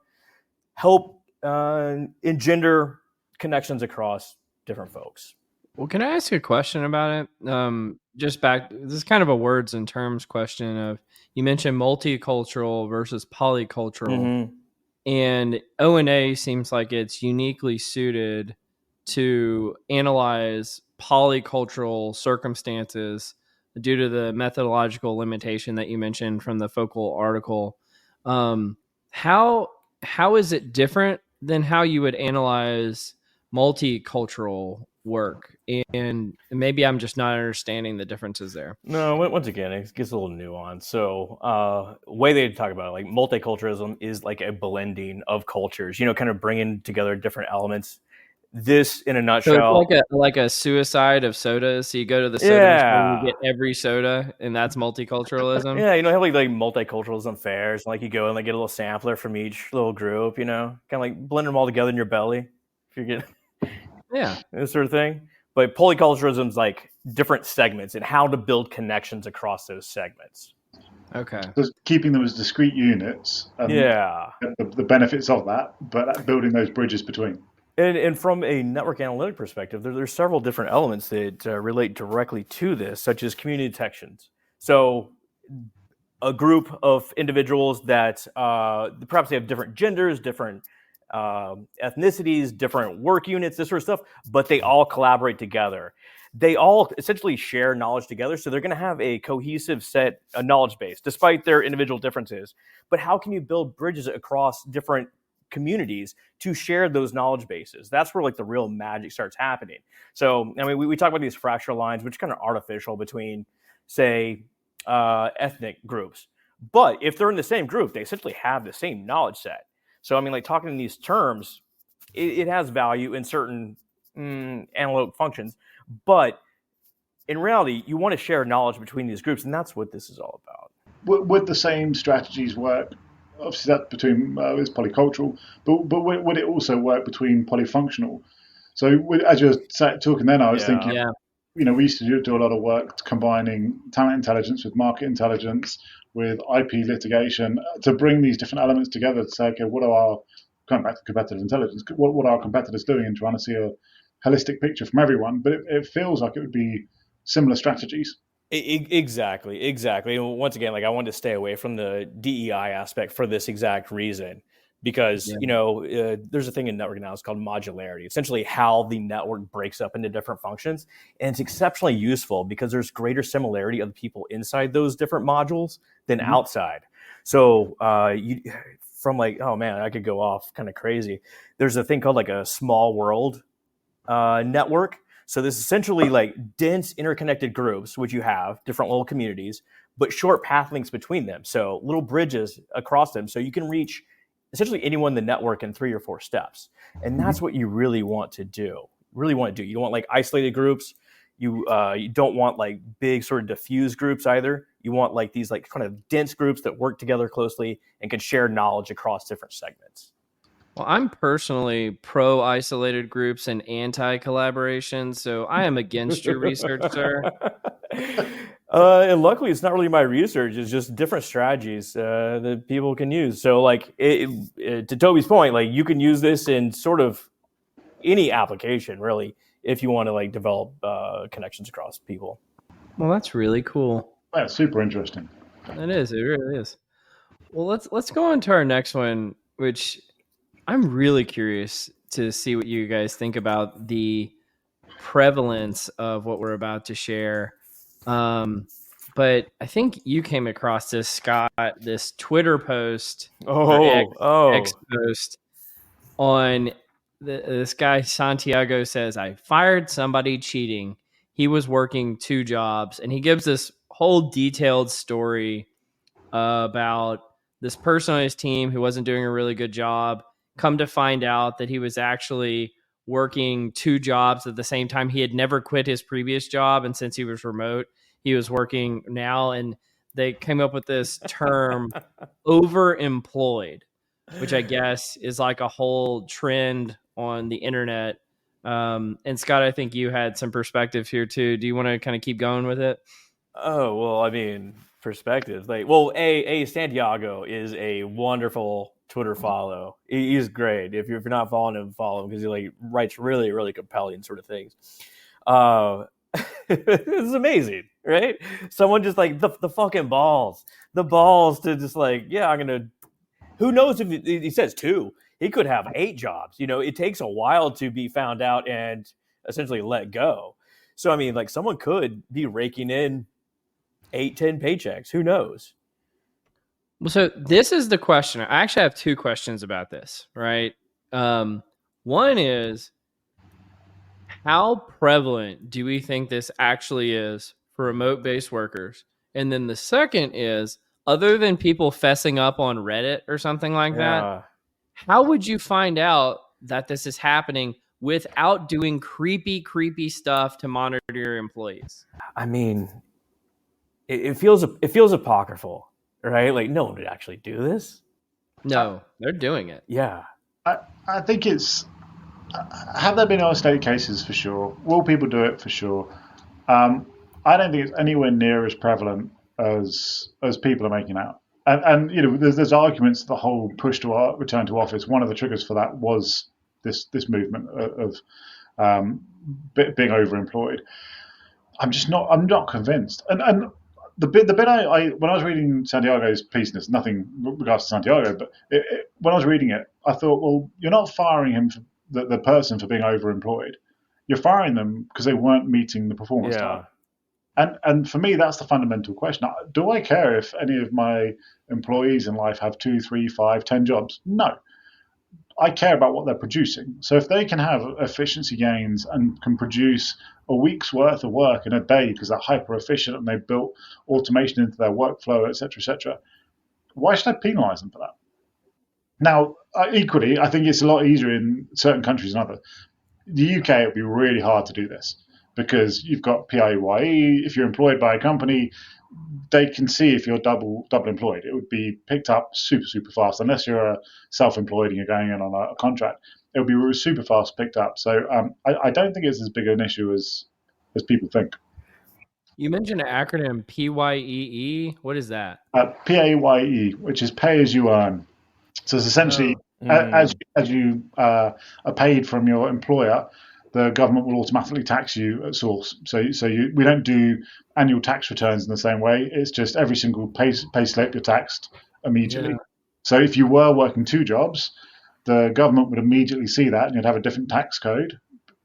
help engender connections across different folks. Well, can I ask you a question about it? Just back, this is kind of a words and terms question of, you mentioned multicultural versus polycultural, Mm-hmm. and O&A seems like it's uniquely suited to analyze polycultural circumstances due to the methodological limitation that you mentioned from the focal article. How is it different than how you would analyze multicultural work? And maybe I'm just not understanding the differences there. No, once again, it gets a little nuanced. So way they talk about it, like multiculturalism is like a blending of cultures, kind of bringing together different elements. This, in a nutshell, so it's like a suicide of sodas. So you go to the soda machine and you get every soda, and that's multiculturalism. Yeah, have like multiculturalism fairs. Like you go and like get a little sampler from each little group. Kind of like blend them all together in your belly. If you get this sort of thing. But polyculturalism is like different segments and how to build connections across those segments. Okay. So keeping them as discrete units. The benefits of that, but building those bridges between. And from a network analytic perspective, there's several different elements that relate directly to this, such as community detections. So a group of individuals that perhaps they have different genders, different ethnicities, different work units, this sort of stuff, but they all collaborate together. They all essentially share knowledge together, so they're going to have a cohesive set, a knowledge base, despite their individual differences. But how can you build bridges across different communities to share those knowledge bases? That's where like the real magic starts happening. So, I mean, we talk about these fracture lines, which are kind of artificial between, say, ethnic groups. But if they're in the same group, they essentially have the same knowledge set. So, I mean, like talking in these terms, it has value in certain analytic functions. But in reality, you want to share knowledge between these groups, and that's what this is all about. Would the same strategies work? Obviously, that's between it's polycultural, but would it also work between polyfunctional? So, as you were talking then, I was thinking, we used to do a lot of work combining talent intelligence with market intelligence, with IP litigation, to bring these different elements together to say, okay, what are our, going back to competitive intelligence, what are our competitors doing, and trying to see a holistic picture from everyone. But it feels like it would be similar strategies. Exactly. And once again, like I wanted to stay away from the DEI aspect for this exact reason. because Yeah. there's a thing in networking now, it's called modularity, essentially how the network breaks up into different functions. And it's exceptionally useful because there's greater similarity of the people inside those different modules than Mhm. outside. So you from like, oh man, I could go off kind of crazy. There's a thing called like a small world network. So this is essentially like dense interconnected groups, which you have different little communities, but short path links between them. So little bridges across them, so you can reach essentially anyone in the network in 3 or 4 steps. And that's Mhm. what you really want to do. Really want to do. You don't want like isolated groups. You don't want like big sort of diffuse groups either. You want like these like kind of dense groups that work together closely and can share knowledge across different segments. Well, I'm personally pro isolated groups and anti collaboration, so I am against your research, sir. And luckily, it's not really my research. It's just different strategies that people can use. So, like, to Toby's point, like you can use this in sort of any application, really, if you want to like develop connections across people. Well, that's really cool. That's super interesting. It is. It really is. Well, let's go on to our next one, which I'm really curious to see what you guys think about the prevalence of what we're about to share. But I think you came across this, Scott, this Twitter post or X Oh. post on this guy Santiago says, I fired somebody cheating. He was working 2 jobs, and he gives this whole detailed story about this person on his team who wasn't doing a really good job. Come to find out that he was actually working 2 jobs at the same time. He had never quit his previous job, and since he was remote, he was working now. And they came up with this term, overemployed, which I guess is like a whole trend on the internet. And Scott, I think you had some perspective here too. Do you want to kind of keep going with it? Oh, well, I mean, perspective. Like, well, a Santiago is a wonderful Twitter follow. He's great. If you're not following him, follow him because he like writes really, really compelling sort of things. Uh, it's amazing, right? Someone just like the fucking the balls to just like, yeah, I'm gonna. Who knows if he says 2? He could have 8 jobs. It takes a while to be found out and essentially let go. So I mean, like someone could be raking in 8, 10 paychecks. Who knows? Well, so this is the question. I actually have 2 questions about this, right? One is, how prevalent do we think this actually is for remote based workers? And then the second is, other than people fessing up on Reddit or something like that, Yeah. how would you find out that this is happening without doing creepy stuff to monitor your employees? I mean, it feels apocryphal, right? Like no one would actually do this. No, they're doing it. Yeah. I think it's. Have there been isolated cases for sure? Will people do it for sure? I don't think it's anywhere near as prevalent as people are making out. And there's arguments. The whole push to return to office. One of the triggers for that was this movement of being overemployed. I'm not convinced. And the bit I when I was reading Santiago's piece, and there's nothing with regards to Santiago, but when I was reading it, I thought, well, you're not firing him for the person for being overemployed. You're firing them because they weren't meeting the performance target. Yeah. And for me, that's the fundamental question. Do I care if any of my employees in life have 2, 3, 5, 10 jobs? No. I care about what they're producing. So if they can have efficiency gains and can produce a week's worth of work in a day because they're hyper efficient and they've built automation into their workflow, etc., why should I penalise them for that? Now, equally, I think it's a lot easier in certain countries than others. The UK, it would be really hard to do this because you've got PAYE. If you're employed by a company, they can see if you're double employed. It would be picked up super fast, unless you're self-employed and you're going in on a contract. It would be super fast picked up. So I don't think it's as big an issue as people think. You mentioned an acronym PYEE. What is that? PAYE, which is pay as you earn. So it's essentially as you are paid from your employer, the government will automatically tax you at source. So we don't do annual tax returns in the same way. It's just every single pay slip you're taxed immediately. Yeah. So if you were working 2 jobs, the government would immediately see that, and you'd have a different tax code,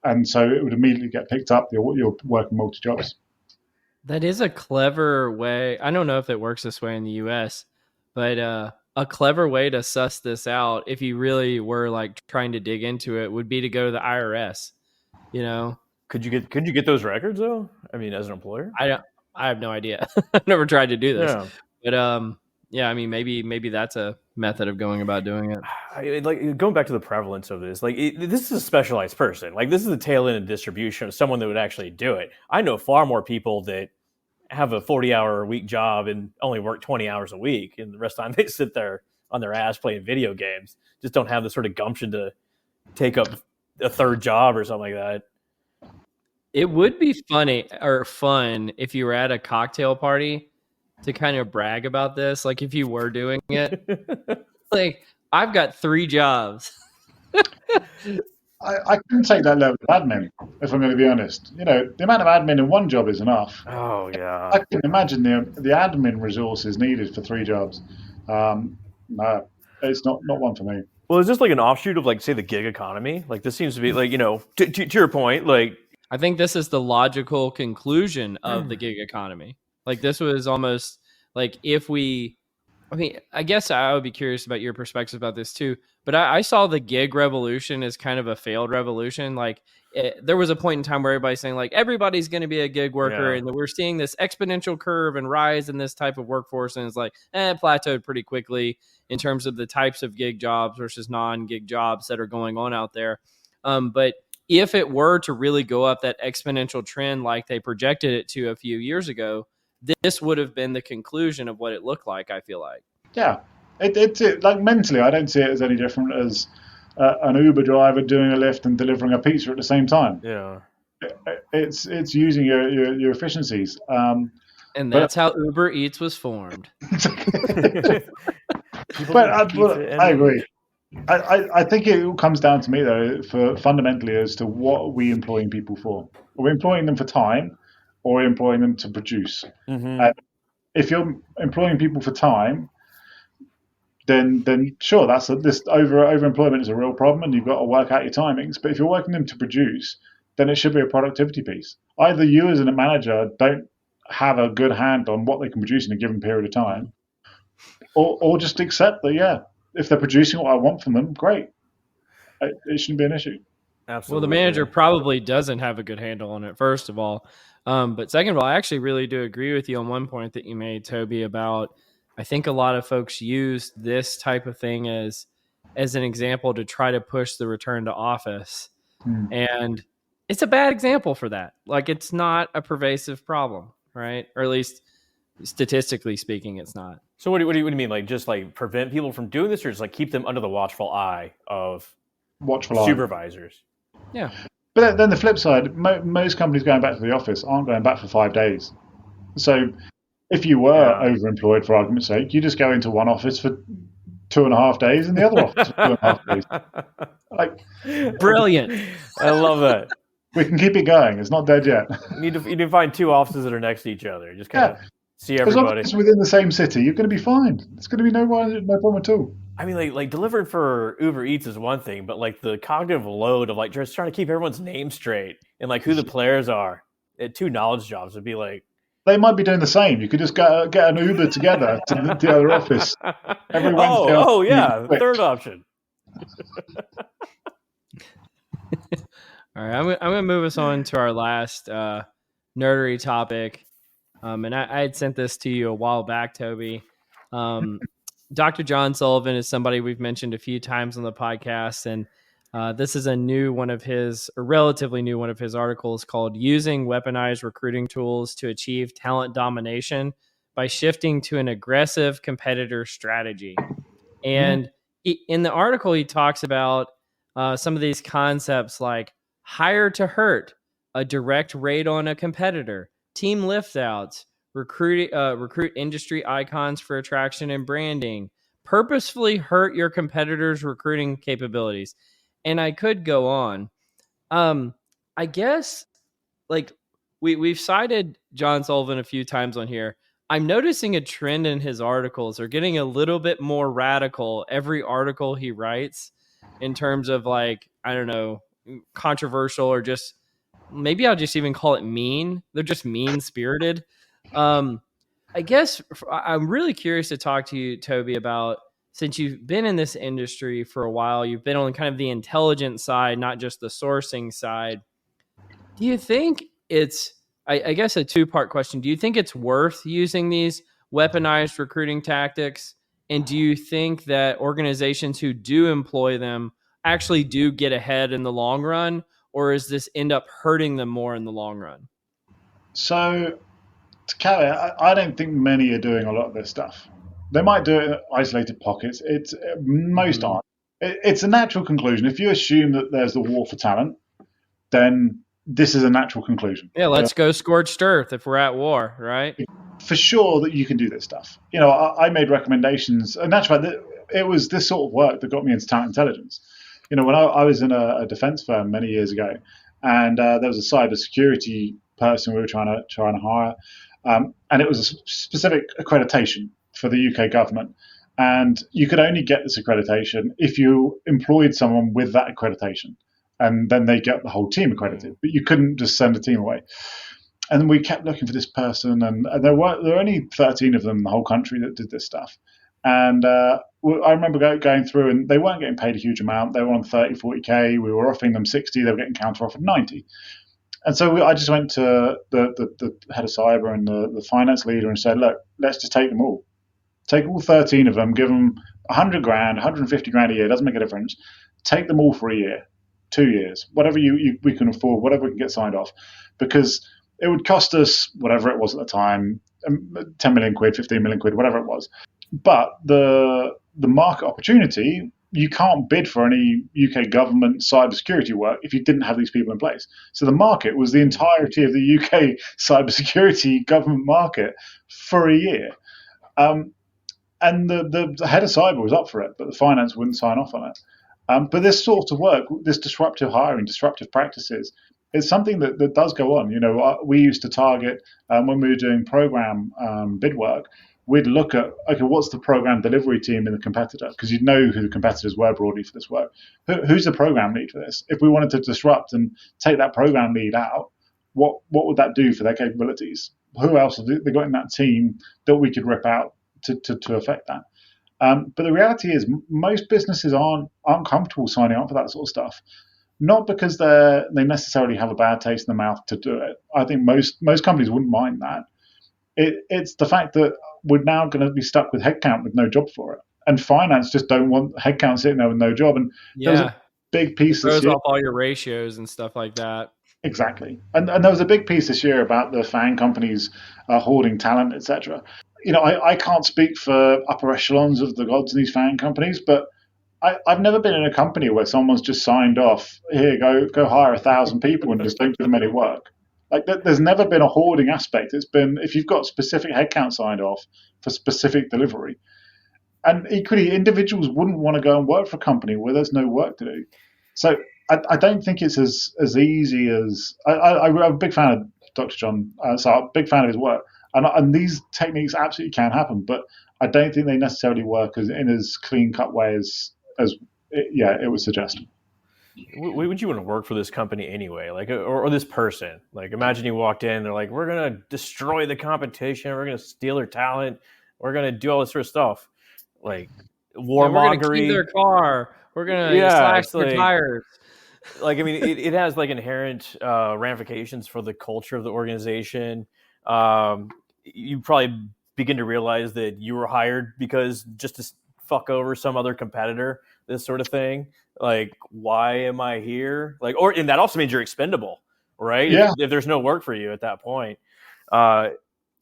and so it would immediately get picked up. You're working multi jobs. That is a clever way. I don't know if it works this way in the US, but a clever way to suss this out, if you really were like trying to dig into it, would be to go to the IRS. You know, Could you get those records though? I mean, as an employer? I don't. I have no idea. I've never tried to do this, Yeah. but yeah. I mean, maybe that's a method of going about doing it. Like going back to the prevalence of this, like this is a specialized person. Like this is the tail end of distribution of someone that would actually do it. I know far more people that have a 40-hour-a-week job and only work 20 hours a week, and the rest of the time they sit there on their ass playing video games. Just don't have the sort of gumption to take up a third job or something like that. It would be funny or fun if you were at a cocktail party to kind of brag about this. Like if you were doing it, like I've got 3 jobs. I couldn't take that level of admin, if I'm going to be honest. The amount of admin in one job is enough. Oh I yeah. can imagine the admin resources needed for 3 jobs. No, it's not one for me. Well, is this like an offshoot of like say the gig economy? Like this seems to be like to your point, like I think this is the logical conclusion of the gig economy. Like this was almost like I mean, I guess I would be curious about your perspective about this too. But I saw the gig revolution as kind of a failed revolution. Like there was a point in time where everybody's saying like everybody's going to be a gig worker, Yeah. and we're seeing this exponential curve and rise in this type of workforce, and it's like plateaued pretty quickly in terms of the types of gig jobs versus non-gig jobs that are going on out there. But if it were to really go up that exponential trend like they projected it to a few years ago, this would have been the conclusion of what it looked like, I feel like. Yeah, it's like mentally, I don't see it as any different as an Uber driver doing a lift and delivering a pizza at the same time. yeah. It's using your efficiencies. And But that's how Uber Eats was formed. but I agree. I think it all comes down to me though, for fundamentally as to what are we employing people for? Are we employing them for time, or are we employing them to produce? Mhm. If you're employing people for time, then sure, this overemployment is a real problem, and you've got to work out your timings. But if you're working them to produce, then it should be a productivity piece. Either you as a manager don't have a good hand on what they can produce in a given period of time, or just accept that, yeah, if they're producing what I want from them, great. It shouldn't be an issue. Absolutely. Well, the manager probably doesn't have a good handle on it, first of all. But second of all, I actually really do agree with you on one point that you made, Toby, about I think a lot of folks use this type of thing as an example to try to push the return to office. And it's a bad example for that. Like it's not a pervasive problem, right? Or at least statistically speaking, it's not. So what do you mean? Like just like prevent people from doing this, or just like keep them under the watchful eye of supervisors? Yeah. But then the flip side, most companies going back to the office aren't going back for 5 days. So if you were overemployed, for argument's sake, you just go into one office for 2.5 days and the other office for 2.5 days. Like, brilliant. I love that. We can keep it going. It's not dead yet. You need to find 2 offices that are next to each other. Just kind of see everybody. As long as it's within the same city, you're going to be fine. It's going to be no problem at all. I mean, like delivering for Uber Eats is one thing, but like the cognitive load of like just trying to keep everyone's name straight and like who the players are at 2 knowledge jobs would be like. They might be doing the same. You could just get an Uber together to the other office every Wednesday. Oh yeah, third option. All right, I'm going to move us on to our last nerdery topic. And I had sent this to you a while back, Toby. Dr. John Sullivan is somebody we've mentioned a few times on the podcast. And this is a relatively new one of his articles called Using Weaponized Recruiting Tools to Achieve Talent Domination by Shifting to an Aggressive Competitor Strategy. And in the article, he talks about some of these concepts like hire to hurt, a direct raid on a competitor, team lift outs, recruit industry icons for attraction and branding, purposefully hurt your competitors' recruiting capabilities. And I could go on. I guess like we've cited John Sullivan a few times on here. I'm noticing a trend in his articles. They're getting a little bit more radical every article he writes in terms of like, I don't know, controversial or just maybe I'll just even call it mean. They're just mean spirited. Um, I guess I'm really curious to talk to you, Toby, about since you've been in this industry for a while, you've been on kind of the intelligence side, not just the sourcing side. Do you think it's, I guess, a two-part question? Do you think it's worth using these weaponized recruiting tactics? And do you think that organizations who do employ them actually do get ahead in the long run? Or does this end up hurting them more in the long run? So, to carry, I don't think many are doing a lot of this stuff. They might do it in isolated pockets. It's most Mm-hmm. aren't. It's a natural conclusion. If you assume that there's a war for talent, then this is a natural conclusion. Yeah, let's go scorched earth if we're at war, right? For sure that you can do this stuff. You know, I made recommendations, and that's right. It was this sort of work that got me into talent intelligence. You know, when I was in a defense firm many years ago, and there was a cyber security person we were trying to hire, and it was a specific accreditation for the UK government, and you could only get this accreditation if you employed someone with that accreditation, and then they get the whole team accredited. But you couldn't just send a team away, and we kept looking for this person, and there were only 13 of them in the whole country that did this stuff. And I remember going through, and they weren't getting paid a huge amount. They were on 30, 40K. We were offering them 60. They were getting counter offered 90. And so I just went to the head of cyber and the finance leader and said, look, let's just take them all. Take all 13 of them, give them 100 grand, 150 grand a year, doesn't make a difference. Take them all for a year, 2 years, whatever we can afford, whatever we can get signed off. Because it would cost us whatever it was at the time, 10 million quid, 15 million quid, whatever it was. But the market opportunity, you can't bid for any UK government cybersecurity work if you didn't have these people in place. So the market was the entirety of the UK cybersecurity government market for a year. Um, and the head of cyber was up for it, but the finance wouldn't sign off on it. But this sort of work, this disruptive hiring, disruptive practices, is something that does go on. You know, we used to target when we were doing program bid work. We'd look at, okay, what's the program delivery team in the competitor? Because you'd know who the competitors were broadly for this work. Who's the program lead for this? If we wanted to disrupt and take that program lead out, what would that do for their capabilities? Who else have they got in that team that we could rip out to affect that? But the reality is, most businesses aren't comfortable signing up for that sort of stuff. Not because they necessarily have a bad taste in the mouth to do it. I think most companies wouldn't mind that. It's the fact that we're now going to be stuck with headcount with no job for it, and finance just don't want headcount sitting there with no job. And there was a Yeah. big It piece this throws year. off all your ratios and stuff like that. Exactly. And there was a big piece this year about the FAANG companies hoarding talent, etc. You know, I can't speak for upper echelons of the gods in these FAANG companies, but I've never been in a company where someone's just signed off, here, go hire 1,000 people and just don't give them any work. Like, there's never been a hoarding aspect. It's been, if you've got specific headcount signed off for specific delivery. And equally, individuals wouldn't want to go and work for a company where there's no work to do. So I don't think it's as easy as I'm a big fan of Dr. John, so I'm a big fan of his work, and these techniques absolutely can happen, but I don't think they necessarily work in as clean cut way as it would suggest. Would you want to work for this company anyway? Like, or this person? Like, imagine you walked in, they're like, "We're gonna destroy the competition. We're gonna steal their talent. We're gonna do all this sort of stuff." Like Yeah, we're gonna key warmongery. their car. We're gonna Yeah, slash it's their tires. like I mean, it has like inherent ramifications for the culture of the organization. You probably begin to realize that you were hired because just to fuck over some other competitor, this sort of thing. Like, why am I here? Like, and that also means you're expendable, right? Yeah, If there's no work for you at that point. Uh,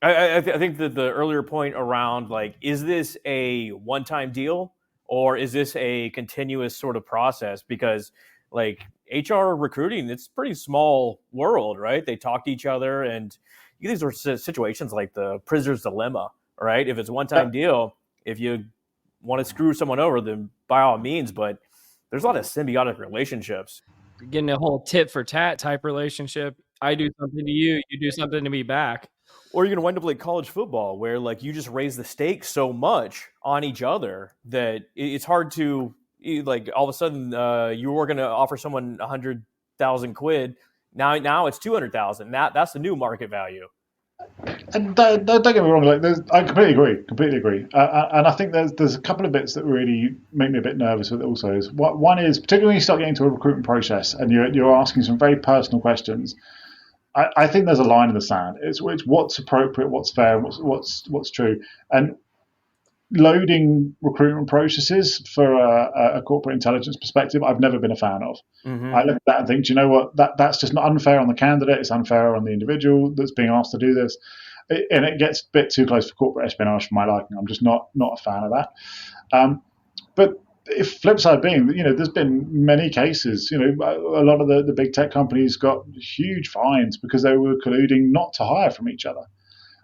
I think that the earlier point around like, is this a one-time deal or is this a continuous sort of process? Because like HR recruiting, it's a pretty small world, right? They talk to each other, and you get these situations like the prisoner's dilemma, right? If it's a yeah, one-time deal, if you want to screw someone over, then by all means. But there's a lot of symbiotic relationships. You're getting a whole tit for tat type relationship. I do something to you, you do something to me back. Or you're going to wind up like college football, where like you just raise the stakes so much on each other that it's hard to like all of a sudden you were going to offer someone 100,000 quid. Now it's 200,000. That's the new market value. And don't get me wrong, like I completely agree. And I think there's a couple of bits that really make me a bit nervous with it. Also, is one is particularly when you start getting into a recruitment process and you're asking some very personal questions. I think there's a line in the sand. It's what's appropriate, what's fair, what's true, and loading recruitment processes for a corporate intelligence perspective, I've never been a fan of. Mm-hmm. I look at that and think, do you know what? That's just not unfair on the candidate. It's unfair on the individual that's being asked to do this, and it gets a bit too close for corporate espionage for my liking. I'm just not a fan of that. But if flip side being, there's been many cases. A lot of the big tech companies got huge fines because they were colluding not to hire from each other.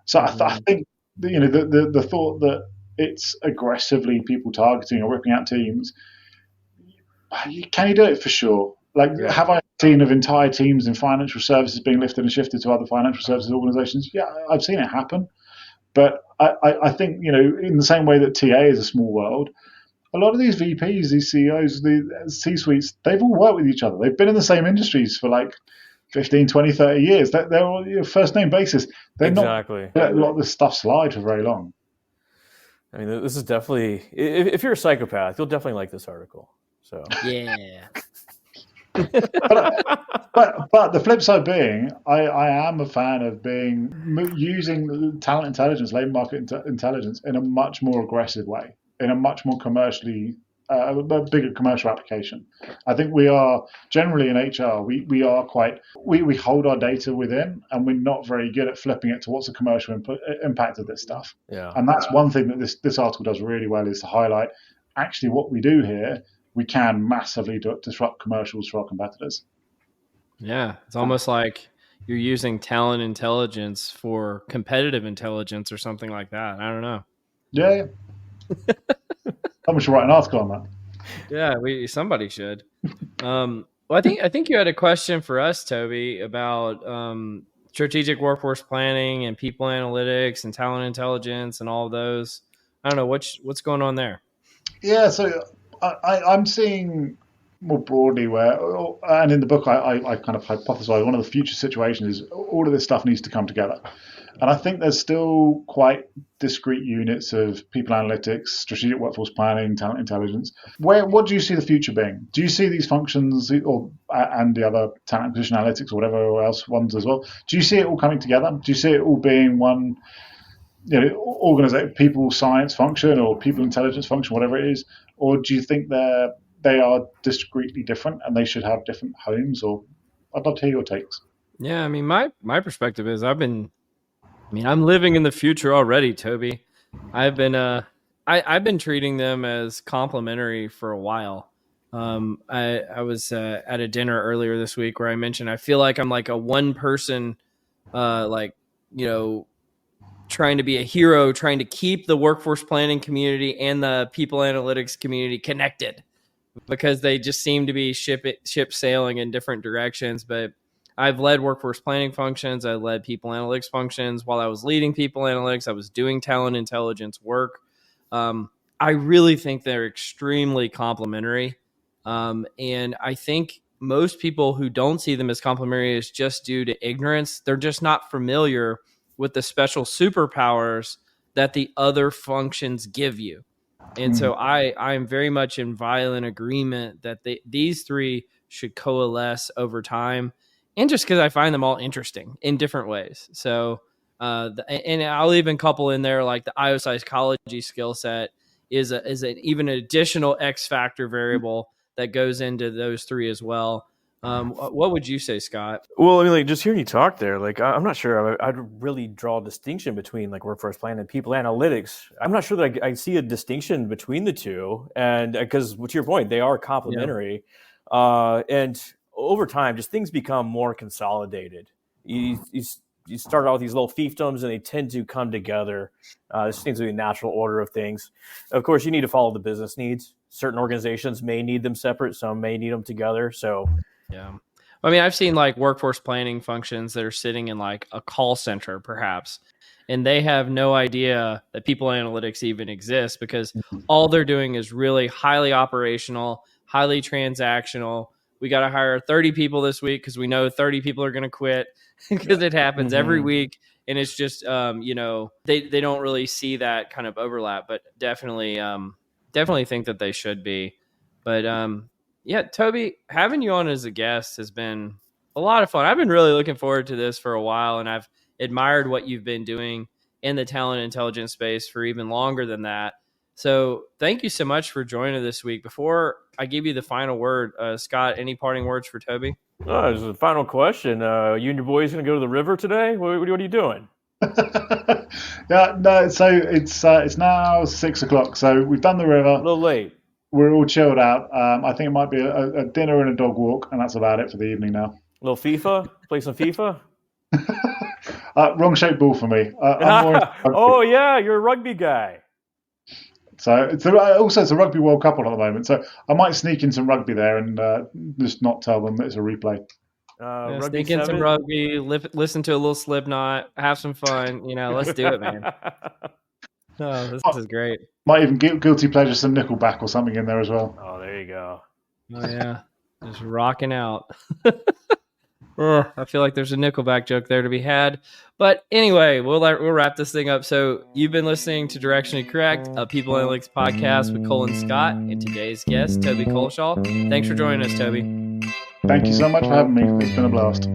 So I think the thought that it's aggressively people targeting or ripping out teams. Can you do it for sure? Like, Yeah. have I seen of entire teams in financial services being lifted and shifted to other financial services organisations? Yeah, I've seen it happen. But I think, in the same way that TA is a small world, a lot of these VPs, these CEOs, the C-suites, they've all worked with each other. They've been in the same industries for like 15, 20, 30 years. They're all first name basis. They're exactly. not let a lot of this stuff slide for very long. I mean, this is definitely, if you're a psychopath, you'll definitely like this article. So Yeah. But the flip side being, I am a fan of using talent intelligence, labor market intelligence in a much more aggressive way, in a much more commercially, a bigger commercial application. I think we are generally in HR, we are we hold our data within, and we're not very good at flipping it to what's the commercial impact of this stuff. yeah, And that's one thing that this article does really well, is to highlight actually what we do here. We can massively disrupt commercials for our competitors. Yeah, it's almost like you're using talent intelligence for competitive intelligence or something like that. I don't know. Yeah. Someone should write an article on that. Yeah, somebody should. Well, I think you had a question for us, Toby, about strategic workforce planning and people analytics and talent intelligence and all of those. I don't know what's going on there. Yeah, so I'm seeing more broadly where, and in the book, I kind of hypothesize one of the future situations is all of this stuff needs to come together. And I think there's still quite discrete units of people analytics, strategic workforce planning, talent intelligence. What do you see the future being? Do you see these functions and the other talent acquisition analytics or whatever else ones as well? Do you see it all coming together? Do you see it all being one, organization, people science function or people intelligence function, whatever it is? Or do you think they are discretely different and they should have different homes? Or I'd love to hear your takes. Yeah, I mean, my perspective is I'm living in the future already, Toby. I've been treating them as complementary for a while. I was at a dinner earlier this week where I mentioned I feel like I'm like a one person, trying to be a hero, trying to keep the workforce planning community and the people analytics community connected, because they just seem to be ship sailing in different directions. But I've led workforce planning functions. I led people analytics functions. While I was leading people analytics, I was doing talent intelligence work. I really think they're extremely complementary. And I think most people who don't see them as complementary is just due to ignorance. They're just not familiar with the special superpowers that the other functions give you. And so I am very much in violent agreement that these three should coalesce over time. And just because I find them all interesting in different ways. So, and I'll even couple in there like the IO psychology skill set is an even additional X factor variable that goes into those three as well. What would you say, Scott? Well, I mean, like just hearing you talk there, like I'm not sure I'd really draw a distinction between like workforce planning and people analytics. I'm not sure that I see a distinction between the two, and because to your point, they are complementary, and over time, just things become more consolidated. You start out with these little fiefdoms, and they tend to come together. This seems to be a natural order of things. Of course, you need to follow the business needs. Certain organizations may need them separate; some may need them together. So. Yeah. I mean, I've seen like workforce planning functions that are sitting in like a call center, perhaps, and they have no idea that people analytics even exists because all they're doing is really highly operational, highly transactional. We got to hire 30 people this week because we know 30 people are going to quit because it happens every week. And it's just, they don't really see that kind of overlap, but definitely think that they should be. But yeah, Toby, having you on as a guest has been a lot of fun. I've been really looking forward to this for a while, and I've admired what you've been doing in the talent intelligence space for even longer than that. So thank you so much for joining this week. Before I give you the final word, Scott, any parting words for Toby? Oh, this is the final question. You and your boys going to go to the river today? What are you doing? Yeah, no. So it's now 6 o'clock. So we've done the river. A little late. We're all chilled out. I think it might be a dinner and a dog walk, and that's about it for the evening now. A little FIFA? Play some FIFA? Wrong shaped ball for me. I'm more oh, yeah, you're a rugby guy. So it's a Rugby World Cup on at the moment. So I might sneak in some rugby there and just not tell them that it's a replay. Sneak in some rugby, listen to a little Slipknot, have some fun. Let's do it, man. Oh, this is great. Might even guilty pleasure some Nickelback or something in there as well. Oh, there you go. Oh yeah, just rocking out. I feel like there's a Nickelback joke there to be had. But anyway, we'll wrap this thing up. So you've been listening to Directionally Correct, a People Analytics podcast with Cole and Scott, and today's guest, Toby Culshaw. Thanks for joining us, Toby. Thank you so much for having me. It's been a blast.